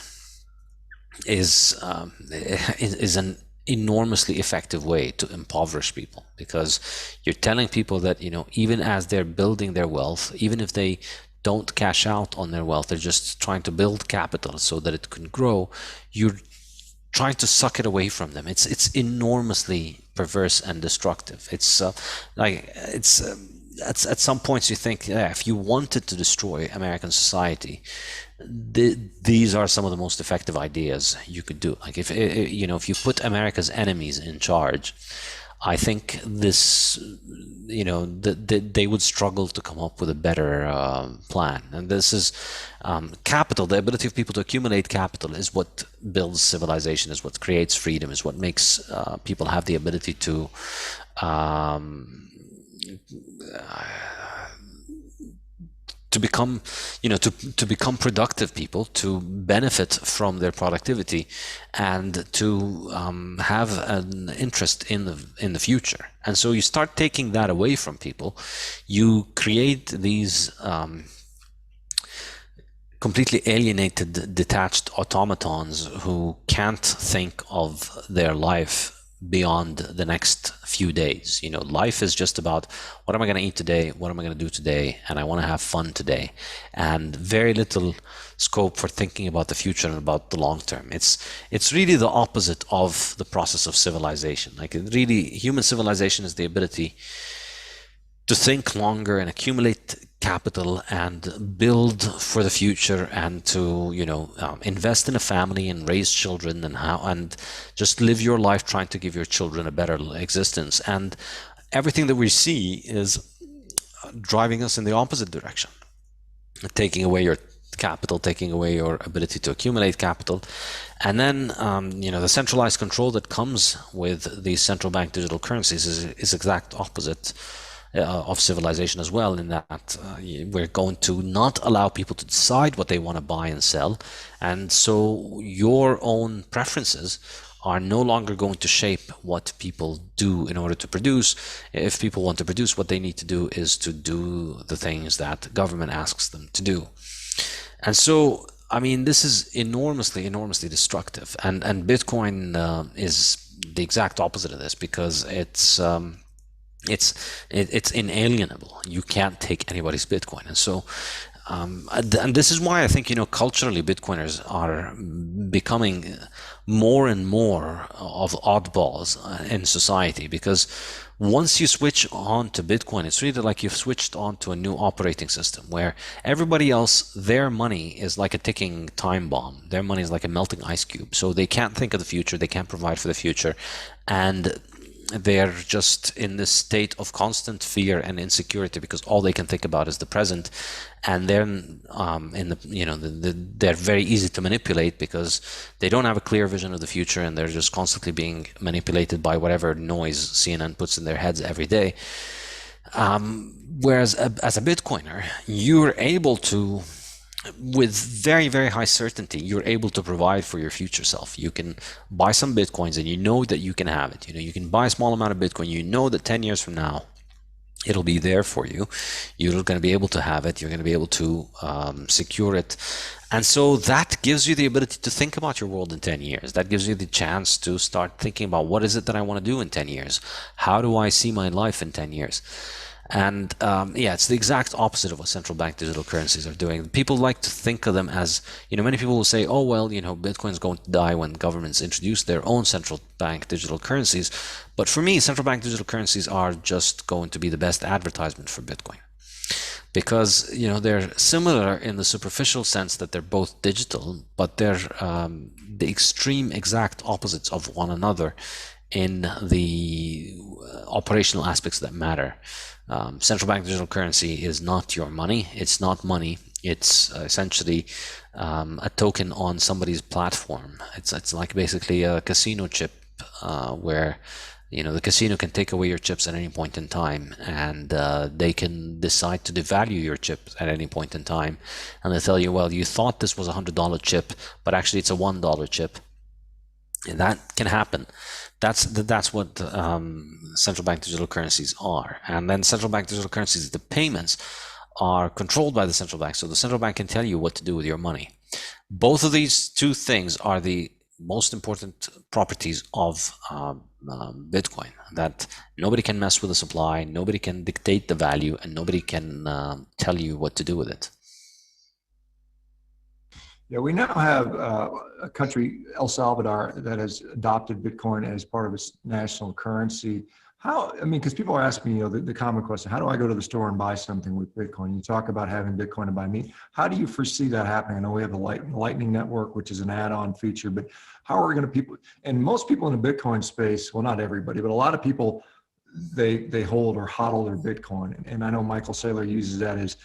is an enormously effective way to impoverish people, because you're telling people that, even as they're building their wealth, even if they don't cash out on their wealth, they're just trying to build capital so that it can grow, you're trying to suck it away from them. It's enormously perverse and destructive. At some points you think, if you wanted to destroy American society, these are some of the most effective ideas you could do. Like if you put America's enemies in charge, I think this, they would struggle to come up with a better plan. And this is capital. The ability of people to accumulate capital is what builds civilization, is what creates freedom, is what makes people have the ability to become, to become productive people, to benefit from their productivity, and to have an interest in the future. And so you start taking that away from people, you create these completely alienated, detached automatons who can't think of their life beyond the next few days. Life is just about, what am I going to eat today, what am I going to do today, and I want to have fun today, and very little scope for thinking about the future and about the long term. It's really the opposite of the process of civilization. Human civilization is the ability to think longer and accumulate capital and build for the future, and to invest in a family and raise children, and just live your life trying to give your children a better existence. And everything that we see is driving us in the opposite direction, taking away your capital, taking away your ability to accumulate capital. And then the centralized control that comes with these central bank digital currencies is exact opposite of civilization as well, in that we're going to not allow people to decide what they want to buy and sell, and so your own preferences are no longer going to shape what people do in order to produce. If people want to produce, what they need to do is to do the things that government asks them to do. And so, I mean, this is enormously destructive, and Bitcoin is the exact opposite of this, because it's inalienable. You can't take anybody's Bitcoin. And so and this is why I think culturally Bitcoiners are becoming more and more of oddballs in society, because once you switch on to Bitcoin, it's really like you've switched on to a new operating system, where everybody else, their money is like a ticking time bomb. Their money is like a melting ice cube. So they can't think of the future, they can't provide for the future, and they're just in this state of constant fear and insecurity, because all they can think about is the present. And then they're very easy to manipulate, because they don't have a clear vision of the future, and they're just constantly being manipulated by whatever noise CNN puts in their heads every day. Whereas as a Bitcoiner, you're able to, with very, very high certainty, you're able to provide for your future self. You can buy some Bitcoins, and you know that you can have it. You can buy a small amount of Bitcoin. You know that 10 years from now, it'll be there for you. You're going to be able to have it. You're going to be able to secure it. And so that gives you the ability to think about your world in 10 years. That gives you the chance to start thinking about, what is it that I want to do in 10 years? How do I see my life in 10 years? And yeah, it's the exact opposite of what central bank digital currencies are doing. People like to think of them as, many people will say, oh, well, Bitcoin's going to die when governments introduce their own central bank digital currencies. But for me, central bank digital currencies are just going to be the best advertisement for Bitcoin. Because they're similar in the superficial sense that they're both digital, but they're the extreme exact opposites of one another in the operational aspects that matter. Central bank digital currency is not your money. It's not money. It's essentially a token on somebody's platform. It's like basically a casino chip where the casino can take away your chips at any point in time, and they can decide to devalue your chip at any point in time, and they tell you, well, you thought this was a $100 chip, but actually it's a $1 chip. And that can happen. That's what central bank digital currencies are. And then central bank digital currencies, the payments are controlled by the central bank. So the central bank can tell you what to do with your money. Both of these two things are the most important properties of Bitcoin, that nobody can mess with the supply, nobody can dictate the value, and nobody can tell you what to do with it. Yeah, we now have a country, El Salvador, that has adopted Bitcoin as part of its national currency. Because people are asking me, the common question, how do I go to the store and buy something with Bitcoin? You talk about having Bitcoin to buy meat. How do you foresee that happening? I know we have the Lightning Network, which is an add-on feature, but how are we going to and most people in the Bitcoin space, well, not everybody, but a lot of people, they hold or hodl their Bitcoin. And I know Michael Saylor uses that as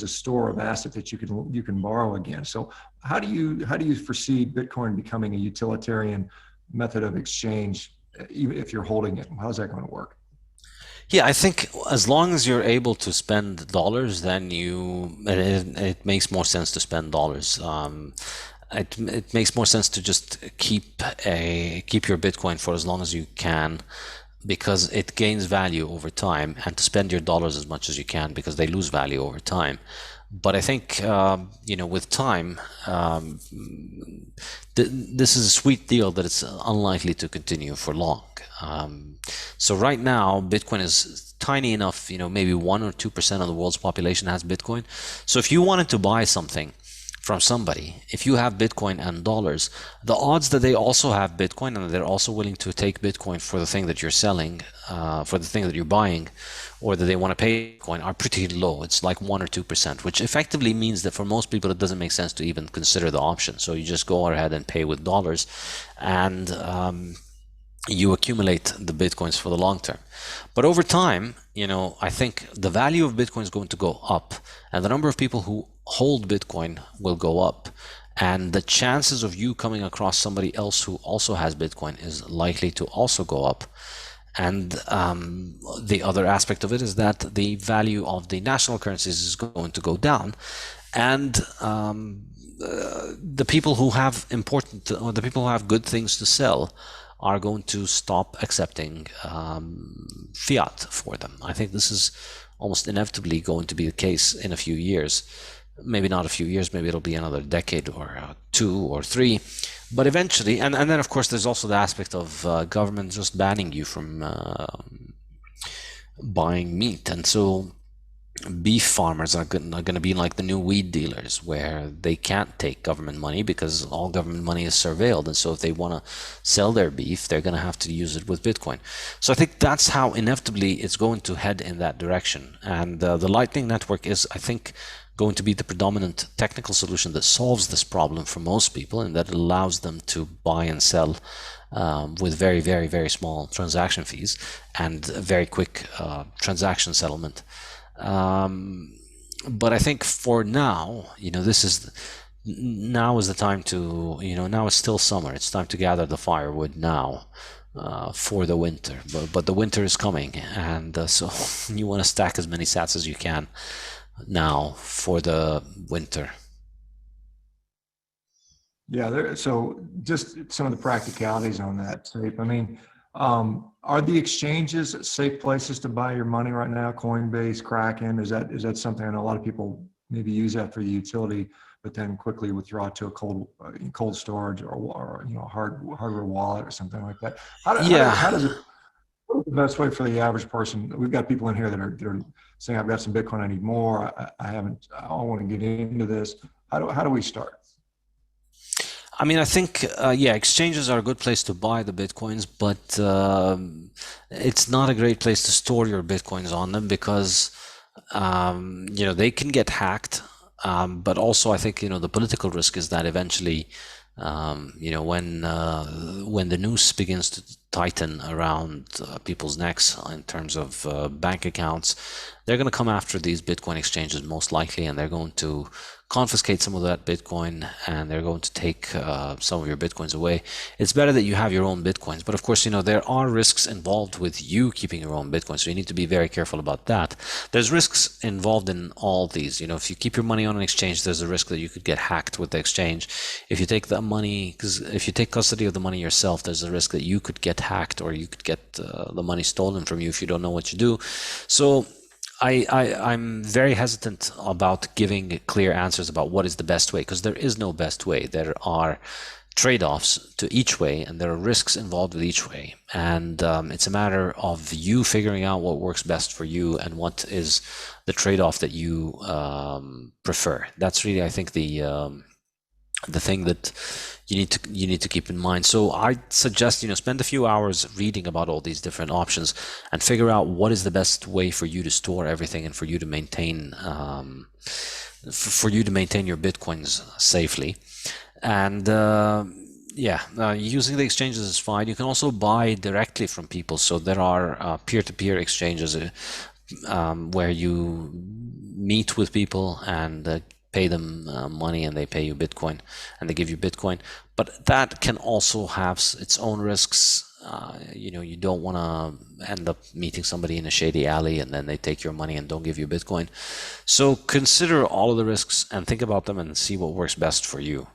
a store of asset that you can borrow again. So how do you foresee Bitcoin becoming a utilitarian method of exchange, even if you're holding it? How's that going to work? Yeah, I think as long as you're able to spend dollars, then it makes more sense to spend dollars. It makes more sense to just keep your Bitcoin for as long as you can, because it gains value over time, and to spend your dollars as much as you can because they lose value over time. But I think with time, this is a sweet deal that it's unlikely to continue for long. So right now, Bitcoin is tiny enough, maybe 1 or 2% of the world's population has Bitcoin. So if you wanted to buy something from somebody, if you have Bitcoin and dollars, the odds that they also have Bitcoin and they're also willing to take Bitcoin for the thing that you're selling, for the thing that you're buying, or that they want to pay Bitcoin, are pretty low. It's like 1 or 2%, which effectively means that for most people it doesn't make sense to even consider the option. So you just go ahead and pay with dollars, and you accumulate the Bitcoins for the long term. But over time, I think the value of Bitcoin is going to go up, and the number of people who hold Bitcoin will go up, and the chances of you coming across somebody else who also has Bitcoin is likely to also go up. And the other aspect of it is that the value of the national currencies is going to go down, and the people who have good things to sell are going to stop accepting fiat for them. I think this is almost inevitably going to be the case in a few years. Maybe not a few years, maybe it'll be another decade or 2 or 3. But eventually, and then of course there's also the aspect of government just banning you from buying meat. And so beef farmers are going to be like the new weed dealers, where they can't take government money because all government money is surveilled. And so if they want to sell their beef, they're going to have to use it with Bitcoin. So I think that's how inevitably it's going to head in that direction. And the Lightning Network is, I think, going to be the predominant technical solution that solves this problem for most people, and that allows them to buy and sell with very, very, very small transaction fees and very quick transaction settlement. But I think for now, now is the time to, now it's still summer. It's time to gather the firewood now for the winter. But the winter is coming, and so you want to stack as many sats as you can now for the winter. Yeah, so just some of the practicalities on that, Saif. Are the exchanges safe places to buy your money right now? Coinbase, Kraken, is that something? I know a lot of people maybe use that for the utility, but then quickly withdraw it to a cold storage or hardware wallet or something like that. Yeah. How does it? The best way for the average person. We've got people in here that are saying, I've got some Bitcoin, I need more. I haven't, I don't want to get into this. How do we start? I mean, I think, yeah, exchanges are a good place to buy the Bitcoins, but it's not a great place to store your Bitcoins on them because, they can get hacked. But also, I think, the political risk is that eventually, when the noose begins to tighten around people's necks in terms of bank accounts, they're going to come after these Bitcoin exchanges most likely, and they're going to confiscate some of that Bitcoin, and they're going to take some of your Bitcoins away. It's better that you have your own Bitcoins, but of course, there are risks involved with you keeping your own Bitcoin, so you need to be very careful about that. There's risks involved in all these. If you keep your money on an exchange, there's a risk that you could get hacked with the exchange. If you take the money, because if you take custody of the money yourself, there's a risk that you could get hacked or you could get the money stolen from you if you don't know what you do. So I'm very hesitant about giving clear answers about what is the best way, because there is no best way. There are trade-offs to each way, and there are risks involved with each way. And it's a matter of you figuring out what works best for you and what is the trade-off that you prefer. That's really, I think, the thing that you need to keep in mind. So I suggest spend a few hours reading about all these different options and figure out what is the best way for you to store everything and for you to maintain your Bitcoins safely. And using the exchanges is fine. You can also buy directly from people. So there are peer-to-peer exchanges where you meet with people and pay them money, and they pay you Bitcoin, and they give you Bitcoin. But that can also have its own risks. You don't want to end up meeting somebody in a shady alley and then they take your money and don't give you Bitcoin. So consider all of the risks and think about them and see what works best for you.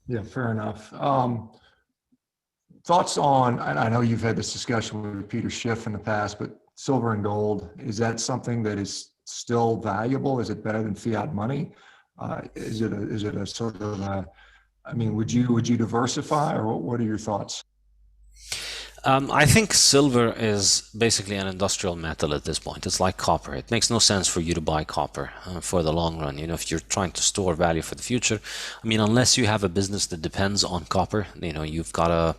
Yeah, fair enough. Thoughts on, and I know you've had this discussion with Peter Schiff in the past, but silver and gold, is that something that is still valuable? Is it better than fiat money? Is it a sort of would you diversify, or what are your thoughts? I think silver is basically an industrial metal at this point. It's like copper. It makes no sense for you to buy copper for the long run. If you're trying to store value for the future, unless you have a business that depends on copper, you've got a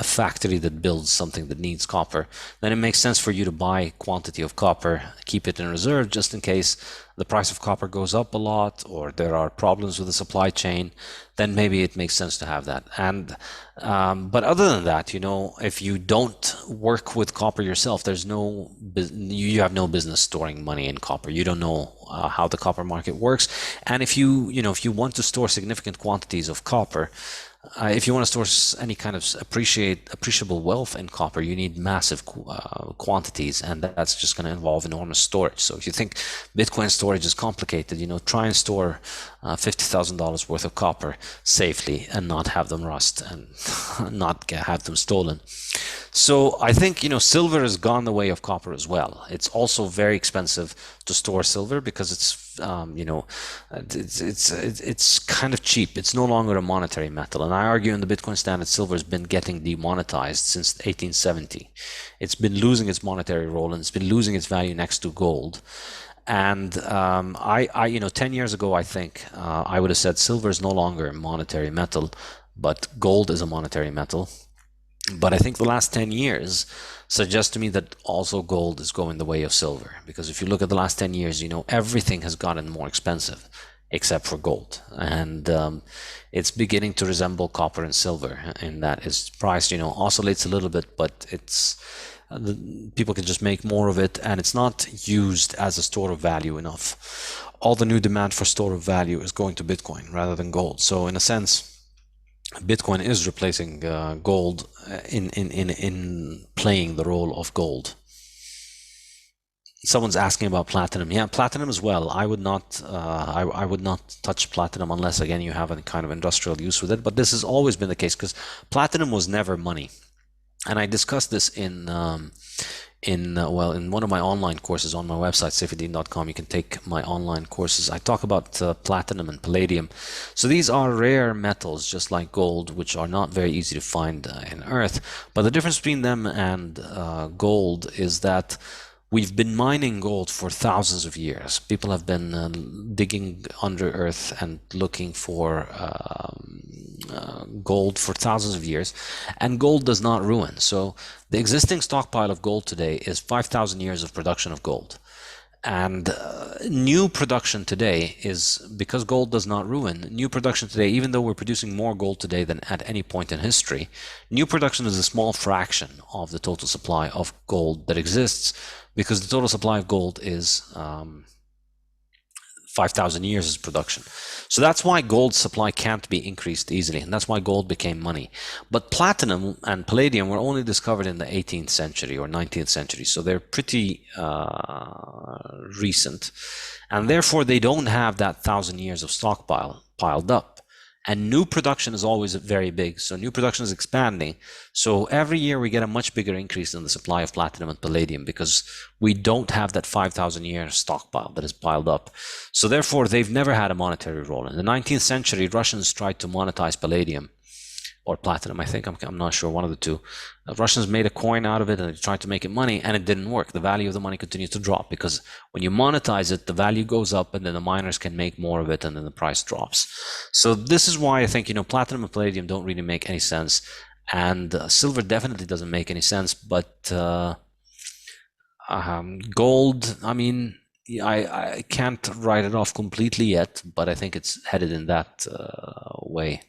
factory that builds something that needs copper, then it makes sense for you to buy quantity of copper, keep it in reserve just in case the price of copper goes up a lot or there are problems with the supply chain. Then maybe it makes sense to have that. And but other than that, if you don't work with copper yourself, you have no business storing money in copper. You don't know how the copper market works. And if you want to store significant quantities of copper, if you want to store any kind of appreciable wealth in copper, you need massive quantities, and that's just going to involve enormous storage. So if you think Bitcoin storage is complicated, try and store $50,000 worth of copper safely and not have them rust and not have them stolen. So I think silver has gone the way of copper as well. It's also very expensive to store silver because it's it's kind of cheap. It's no longer a monetary metal, and I argue in the Bitcoin standard, silver has been getting demonetized since 1870. It's been losing its monetary role, and it's been losing its value next to gold. And 10 years ago, I think I would have said silver is no longer a monetary metal, but gold is a monetary metal. But I think the last 10 years suggest to me that also gold is going the way of silver, because if you look at the last 10 years, everything has gotten more expensive except for gold, and it's beginning to resemble copper and silver in that its price oscillates a little bit, but it's people can just make more of it, and it's not used as a store of value enough. All the new demand for store of value is going to Bitcoin rather than gold. So in a sense, Bitcoin is replacing gold in playing the role of gold. Someone's asking about platinum. Yeah, platinum as well. I would not touch platinum unless, again, you have any kind of industrial use with it. But this has always been the case because platinum was never money. And I discussed this in in one of my online courses on my website, Saifedean.com. You can take my online courses. I talk about platinum and palladium. So these are rare metals, just like gold, which are not very easy to find in Earth. But the difference between them and gold is that we've been mining gold for thousands of years. People have been digging under earth and looking for gold for thousands of years, and gold does not ruin. So the existing stockpile of gold today is 5,000 years of production of gold. And new production today is, because gold does not ruin, new production today, even though we're producing more gold today than at any point in history, new production is a small fraction of the total supply of gold that exists, because the total supply of gold is 5,000 years of production. So that's why gold's supply can't be increased easily, and that's why gold became money. But platinum and palladium were only discovered in the 18th century or 19th century, so they're pretty recent, and therefore they don't have that 1,000 years of stockpile piled up. And new production is always very big, so new production is expanding. So every year we get a much bigger increase in the supply of platinum and palladium, because we don't have that 5,000 year stockpile that is piled up. So therefore they've never had a monetary role. In the 19th century, Russians tried to monetize palladium or platinum, I think, I'm not sure, one of the two. Russians made a coin out of it and they tried to make it money, and it didn't work. The value of the money continued to drop, because when you monetize it, the value goes up and then the miners can make more of it and then the price drops. So this is why I think, platinum and palladium don't really make any sense, and silver definitely doesn't make any sense. But gold, I mean, I can't write it off completely yet, but I think it's headed in that way.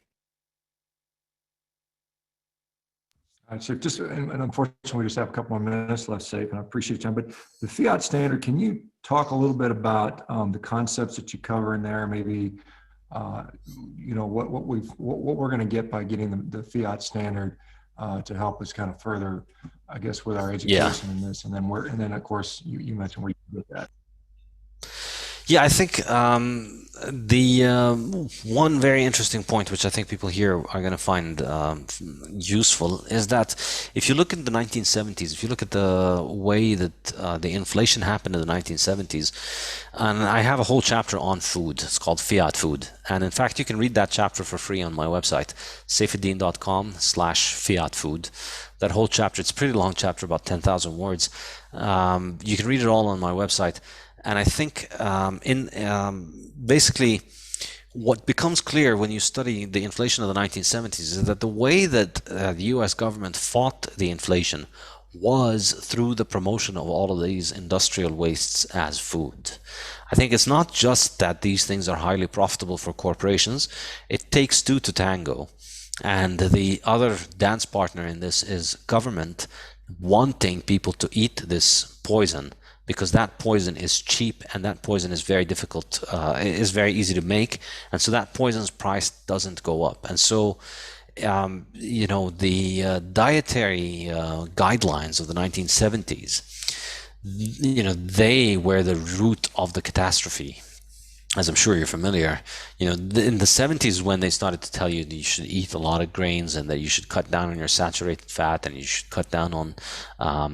So just, and unfortunately, we just have a couple more minutes left, Saif, and I appreciate your time. But the Fiat standard, can you talk a little bit about the concepts that you cover in there? Maybe, what we're going to get by getting the Fiat standard to help us kind of further, I guess, with our education in this, and then of course you mentioned where you get that. Yeah, I think the one very interesting point, which I think people here are going to find useful, is that if you look at the 1970s, if you look at the way that the inflation happened in the 1970s, and I have a whole chapter on food. It's called Fiat Food. And in fact, you can read that chapter for free on my website, saifedean.com/Fiat Food. That whole chapter, it's a pretty long chapter, about 10,000 words. You can read it all on my website. And I think basically what becomes clear when you study the inflation of the 1970s is that the way that the US government fought the inflation was through the promotion of all of these industrial wastes as food. I think it's not just that these things are highly profitable for corporations. It takes two to tango. And the other dance partner in this is government wanting people to eat this poison, because that poison is cheap and that poison is very difficult, is very easy to make, and so that poison's price doesn't go up. And so, the dietary guidelines of the 1970s, they were the root of the catastrophe. As I'm sure you're familiar, in the 70s, when they started to tell you that you should eat a lot of grains and that you should cut down on your saturated fat and you should cut down on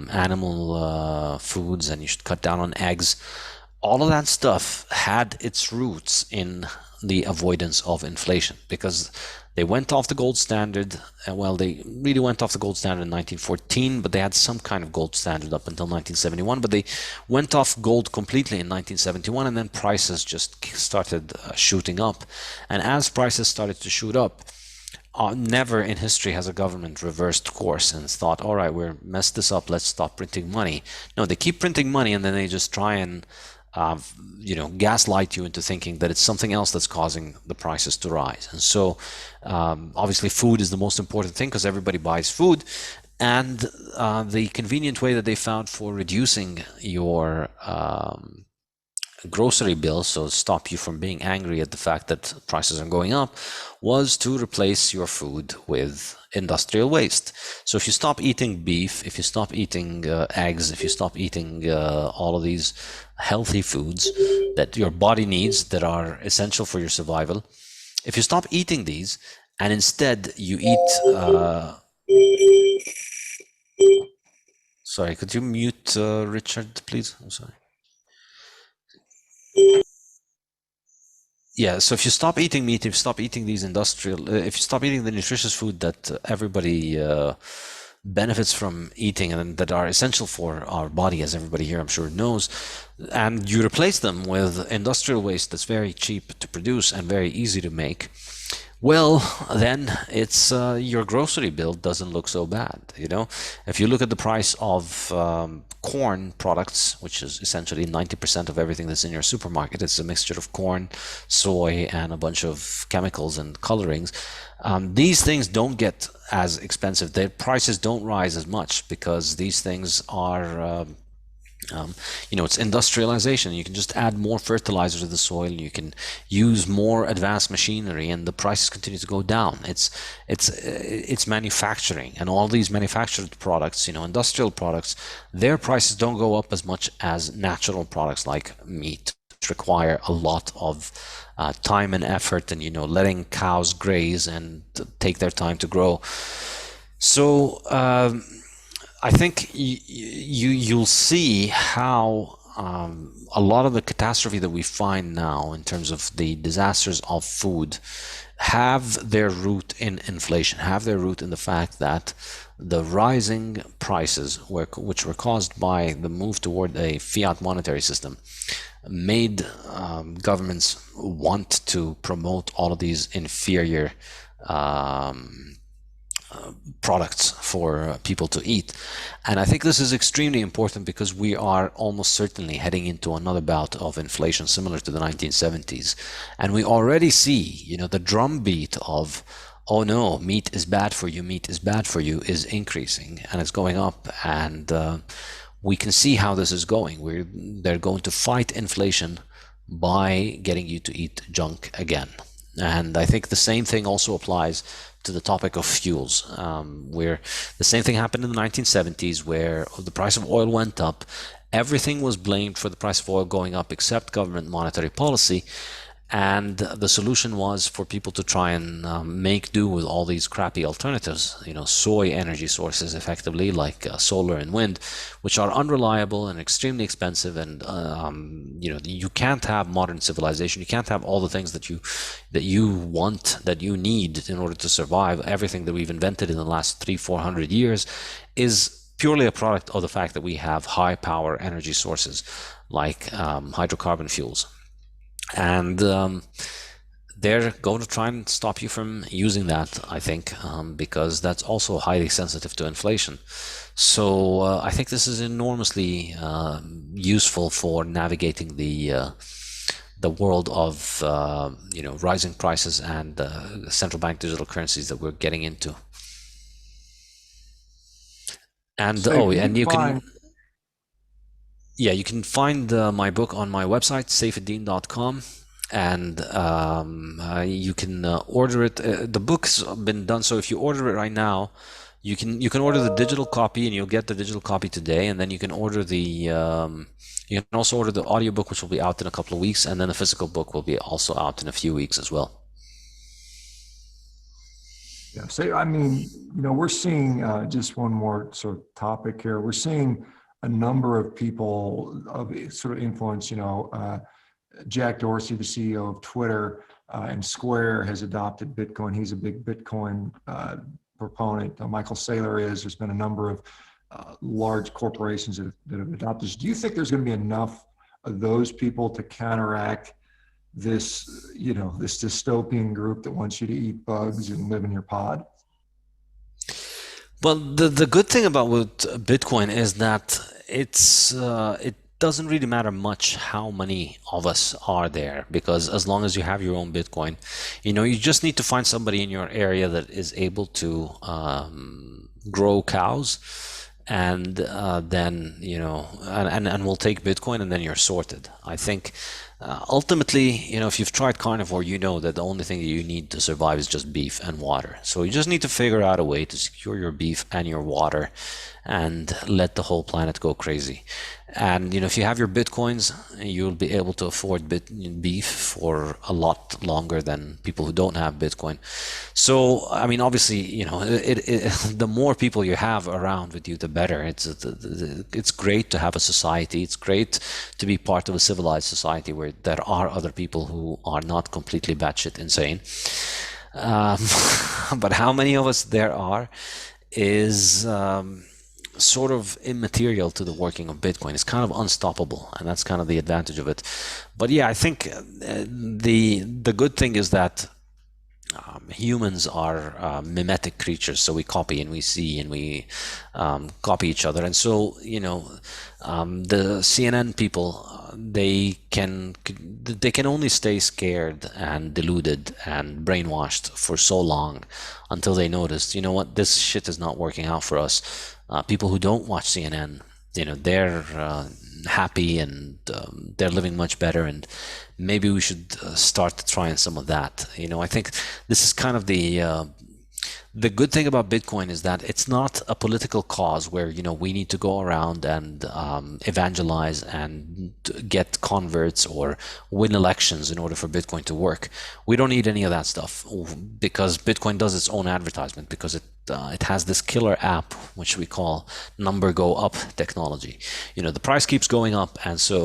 animal foods and you should cut down on eggs, all of that stuff had its roots in the avoidance of inflation, because they went off the gold standard. Well, they really went off the gold standard in 1914, but they had some kind of gold standard up until 1971. But they went off gold completely in 1971, and then prices just started shooting up. And as prices started to shoot up, never in history has a government reversed course and thought, all right, we're messed this up, let's stop printing money. No, they keep printing money, and then they just try and gaslight you into thinking that it's something else that's causing the prices to rise. And so obviously food is the most important thing, because everybody buys food, and the convenient way that they found for reducing your grocery bill, so stop you from being angry at the fact that prices are going up, was to replace your food with industrial waste. So if you stop eating beef, if you stop eating eggs, if you stop eating all of these healthy foods that your body needs, that are essential for your survival, if you stop eating these and instead you eat Sorry, could you mute Richard, please? I'm sorry. Yeah, so if you stop eating meat, if you stop eating these industrial, if you stop eating the nutritious food that everybody benefits from eating and that are essential for our body, as everybody here I'm sure knows, and you replace them with industrial waste that's very cheap to produce and very easy to make, well, then it's your grocery bill doesn't look so bad. If you look at the price of corn products, which is essentially 90% of everything that's in your supermarket, it's a mixture of corn, soy, and a bunch of chemicals and colorings. These things don't get as expensive. Their prices don't rise as much because these things are it's industrialization. You can just add more fertilizer to the soil. You can use more advanced machinery, and the prices continue to go down. It's manufacturing, and all these manufactured products, industrial products, their prices don't go up as much as natural products like meat, which require a lot of time and effort, and letting cows graze and take their time to grow. So I think you'll see how a lot of the catastrophe that we find now in terms of the disasters of food have their root in inflation, have their root in the fact that the rising prices, which were caused by the move toward a fiat monetary system, made governments want to promote all of these inferior products for people to eat. And I think this is extremely important because we are almost certainly heading into another bout of inflation similar to the 1970s. And we already see, the drumbeat of, oh no, meat is bad for you, is increasing, and it's going up. And we can see how this is going. They're going to fight inflation by getting you to eat junk again. And I think the same thing also applies to the topic of fuels, where the same thing happened in the 1970s, where the price of oil went up. Everything was blamed for the price of oil going up except government monetary policy. And the solution was for people to try and make do with all these crappy alternatives, soy energy sources, effectively, like solar and wind, which are unreliable and extremely expensive. And you can't have modern civilization. You can't have all the things that you want, that you need in order to survive. Everything that we've invented in the last 300-400 years is purely a product of the fact that we have high power energy sources like hydrocarbon fuels. And they're going to try and stop you from using that, I think, because that's also highly sensitive to inflation. So I think this is enormously useful for navigating the world of rising prices and central bank digital currencies that we're getting into. And So you can find my book on my website, Saifedean.com, and you can order it. The book's been done, so if you order it right now, you can order the digital copy, and you'll get the digital copy today, and then you can order you can also order the audiobook, which will be out in a couple of weeks, and then the physical book will be also out in a few weeks as well. Yeah, so we're seeing just one more sort of topic here. We're seeing a number of people of sort of influence. Jack Dorsey, the CEO of Twitter and Square, has adopted Bitcoin. He's a big Bitcoin proponent. Michael Saylor is. There's been a number of large corporations that have adopted this. Do you think there's going to be enough of those people to counteract this, this dystopian group that wants you to eat bugs and live in your pod? Well, the good thing about with Bitcoin is that it doesn't really matter much how many of us are there, because as long as you have your own Bitcoin, you just need to find somebody in your area that is able to grow cows, and then and we'll take Bitcoin, and then you're sorted. I think ultimately, if you've tried carnivore, you know that the only thing that you need to survive is just beef and water. So you just need to figure out a way to secure your beef and your water and let the whole planet go crazy. And if you have your Bitcoins, you'll be able to afford beef for a lot longer than people who don't have Bitcoin. So, I mean, obviously, the more people you have around with you, the better. It's great to have a society. It's great to be part of a civilized society where there are other people who are not completely batshit insane. But how many of us there are is sort of immaterial to the working of Bitcoin. It's kind of unstoppable, and that's kind of the advantage of it. But yeah, I think the good thing is that humans are mimetic creatures, so we copy and we see and we copy each other. And so, the CNN people, they can only stay scared and deluded and brainwashed for so long until they notice, what, this shit is not working out for us. People who don't watch CNN, they're happy and they're living much better, and maybe we should start trying some of that. I think this is kind of the good thing about Bitcoin is that it's not a political cause where we need to go around and evangelize and get converts or win elections in order for Bitcoin to work. We don't need any of that stuff because Bitcoin does its own advertisement, because it has this killer app which we call number go up technology. The price keeps going up, and so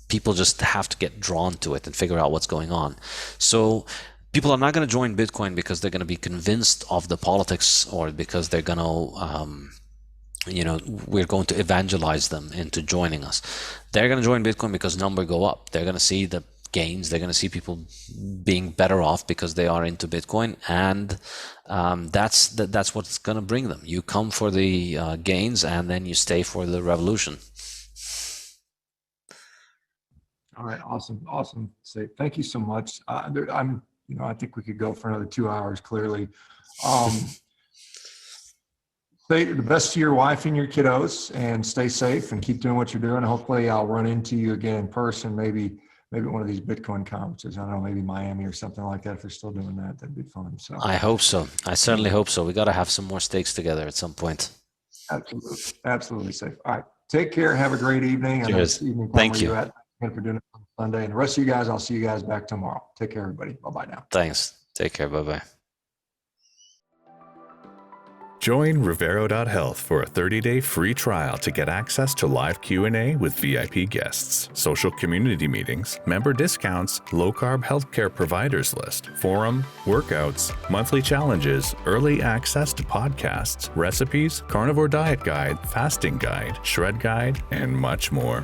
people just have to get drawn to it and figure out what's going on. So people are not going to join Bitcoin because they're going to be convinced of the politics, or because they're going to, we're going to evangelize them into joining us. They're going to join Bitcoin because number go up. They're going to see the gains. They're going to see people being better off because they are into Bitcoin, and that's what's going to bring them. You come for the gains, and then you stay for the revolution. All right, awesome. Say, thank you so much. I think we could go for another 2 hours. Clearly, say the best to your wife and your kiddos, and stay safe and keep doing what you're doing. Hopefully, I'll run into you again in person. Maybe one of these Bitcoin conferences. I don't know, maybe Miami or something like that. If they're still doing that, that'd be fun. So I hope so. I certainly hope so. We got to have some more steaks together at some point. Absolutely safe. All right, take care. Have a great evening. Cheers. Thank you. For doing it on Sunday, and the rest of you guys, I'll see you guys back tomorrow. Take care, everybody. Bye-bye now. Thanks. Take care. Bye-bye. Join Revero.health for a 30-day free trial to get access to live Q&A with VIP guests, social community meetings, member discounts, low-carb healthcare providers list, forum, workouts, monthly challenges, early access to podcasts, recipes, carnivore diet guide, fasting guide, shred guide, and much more.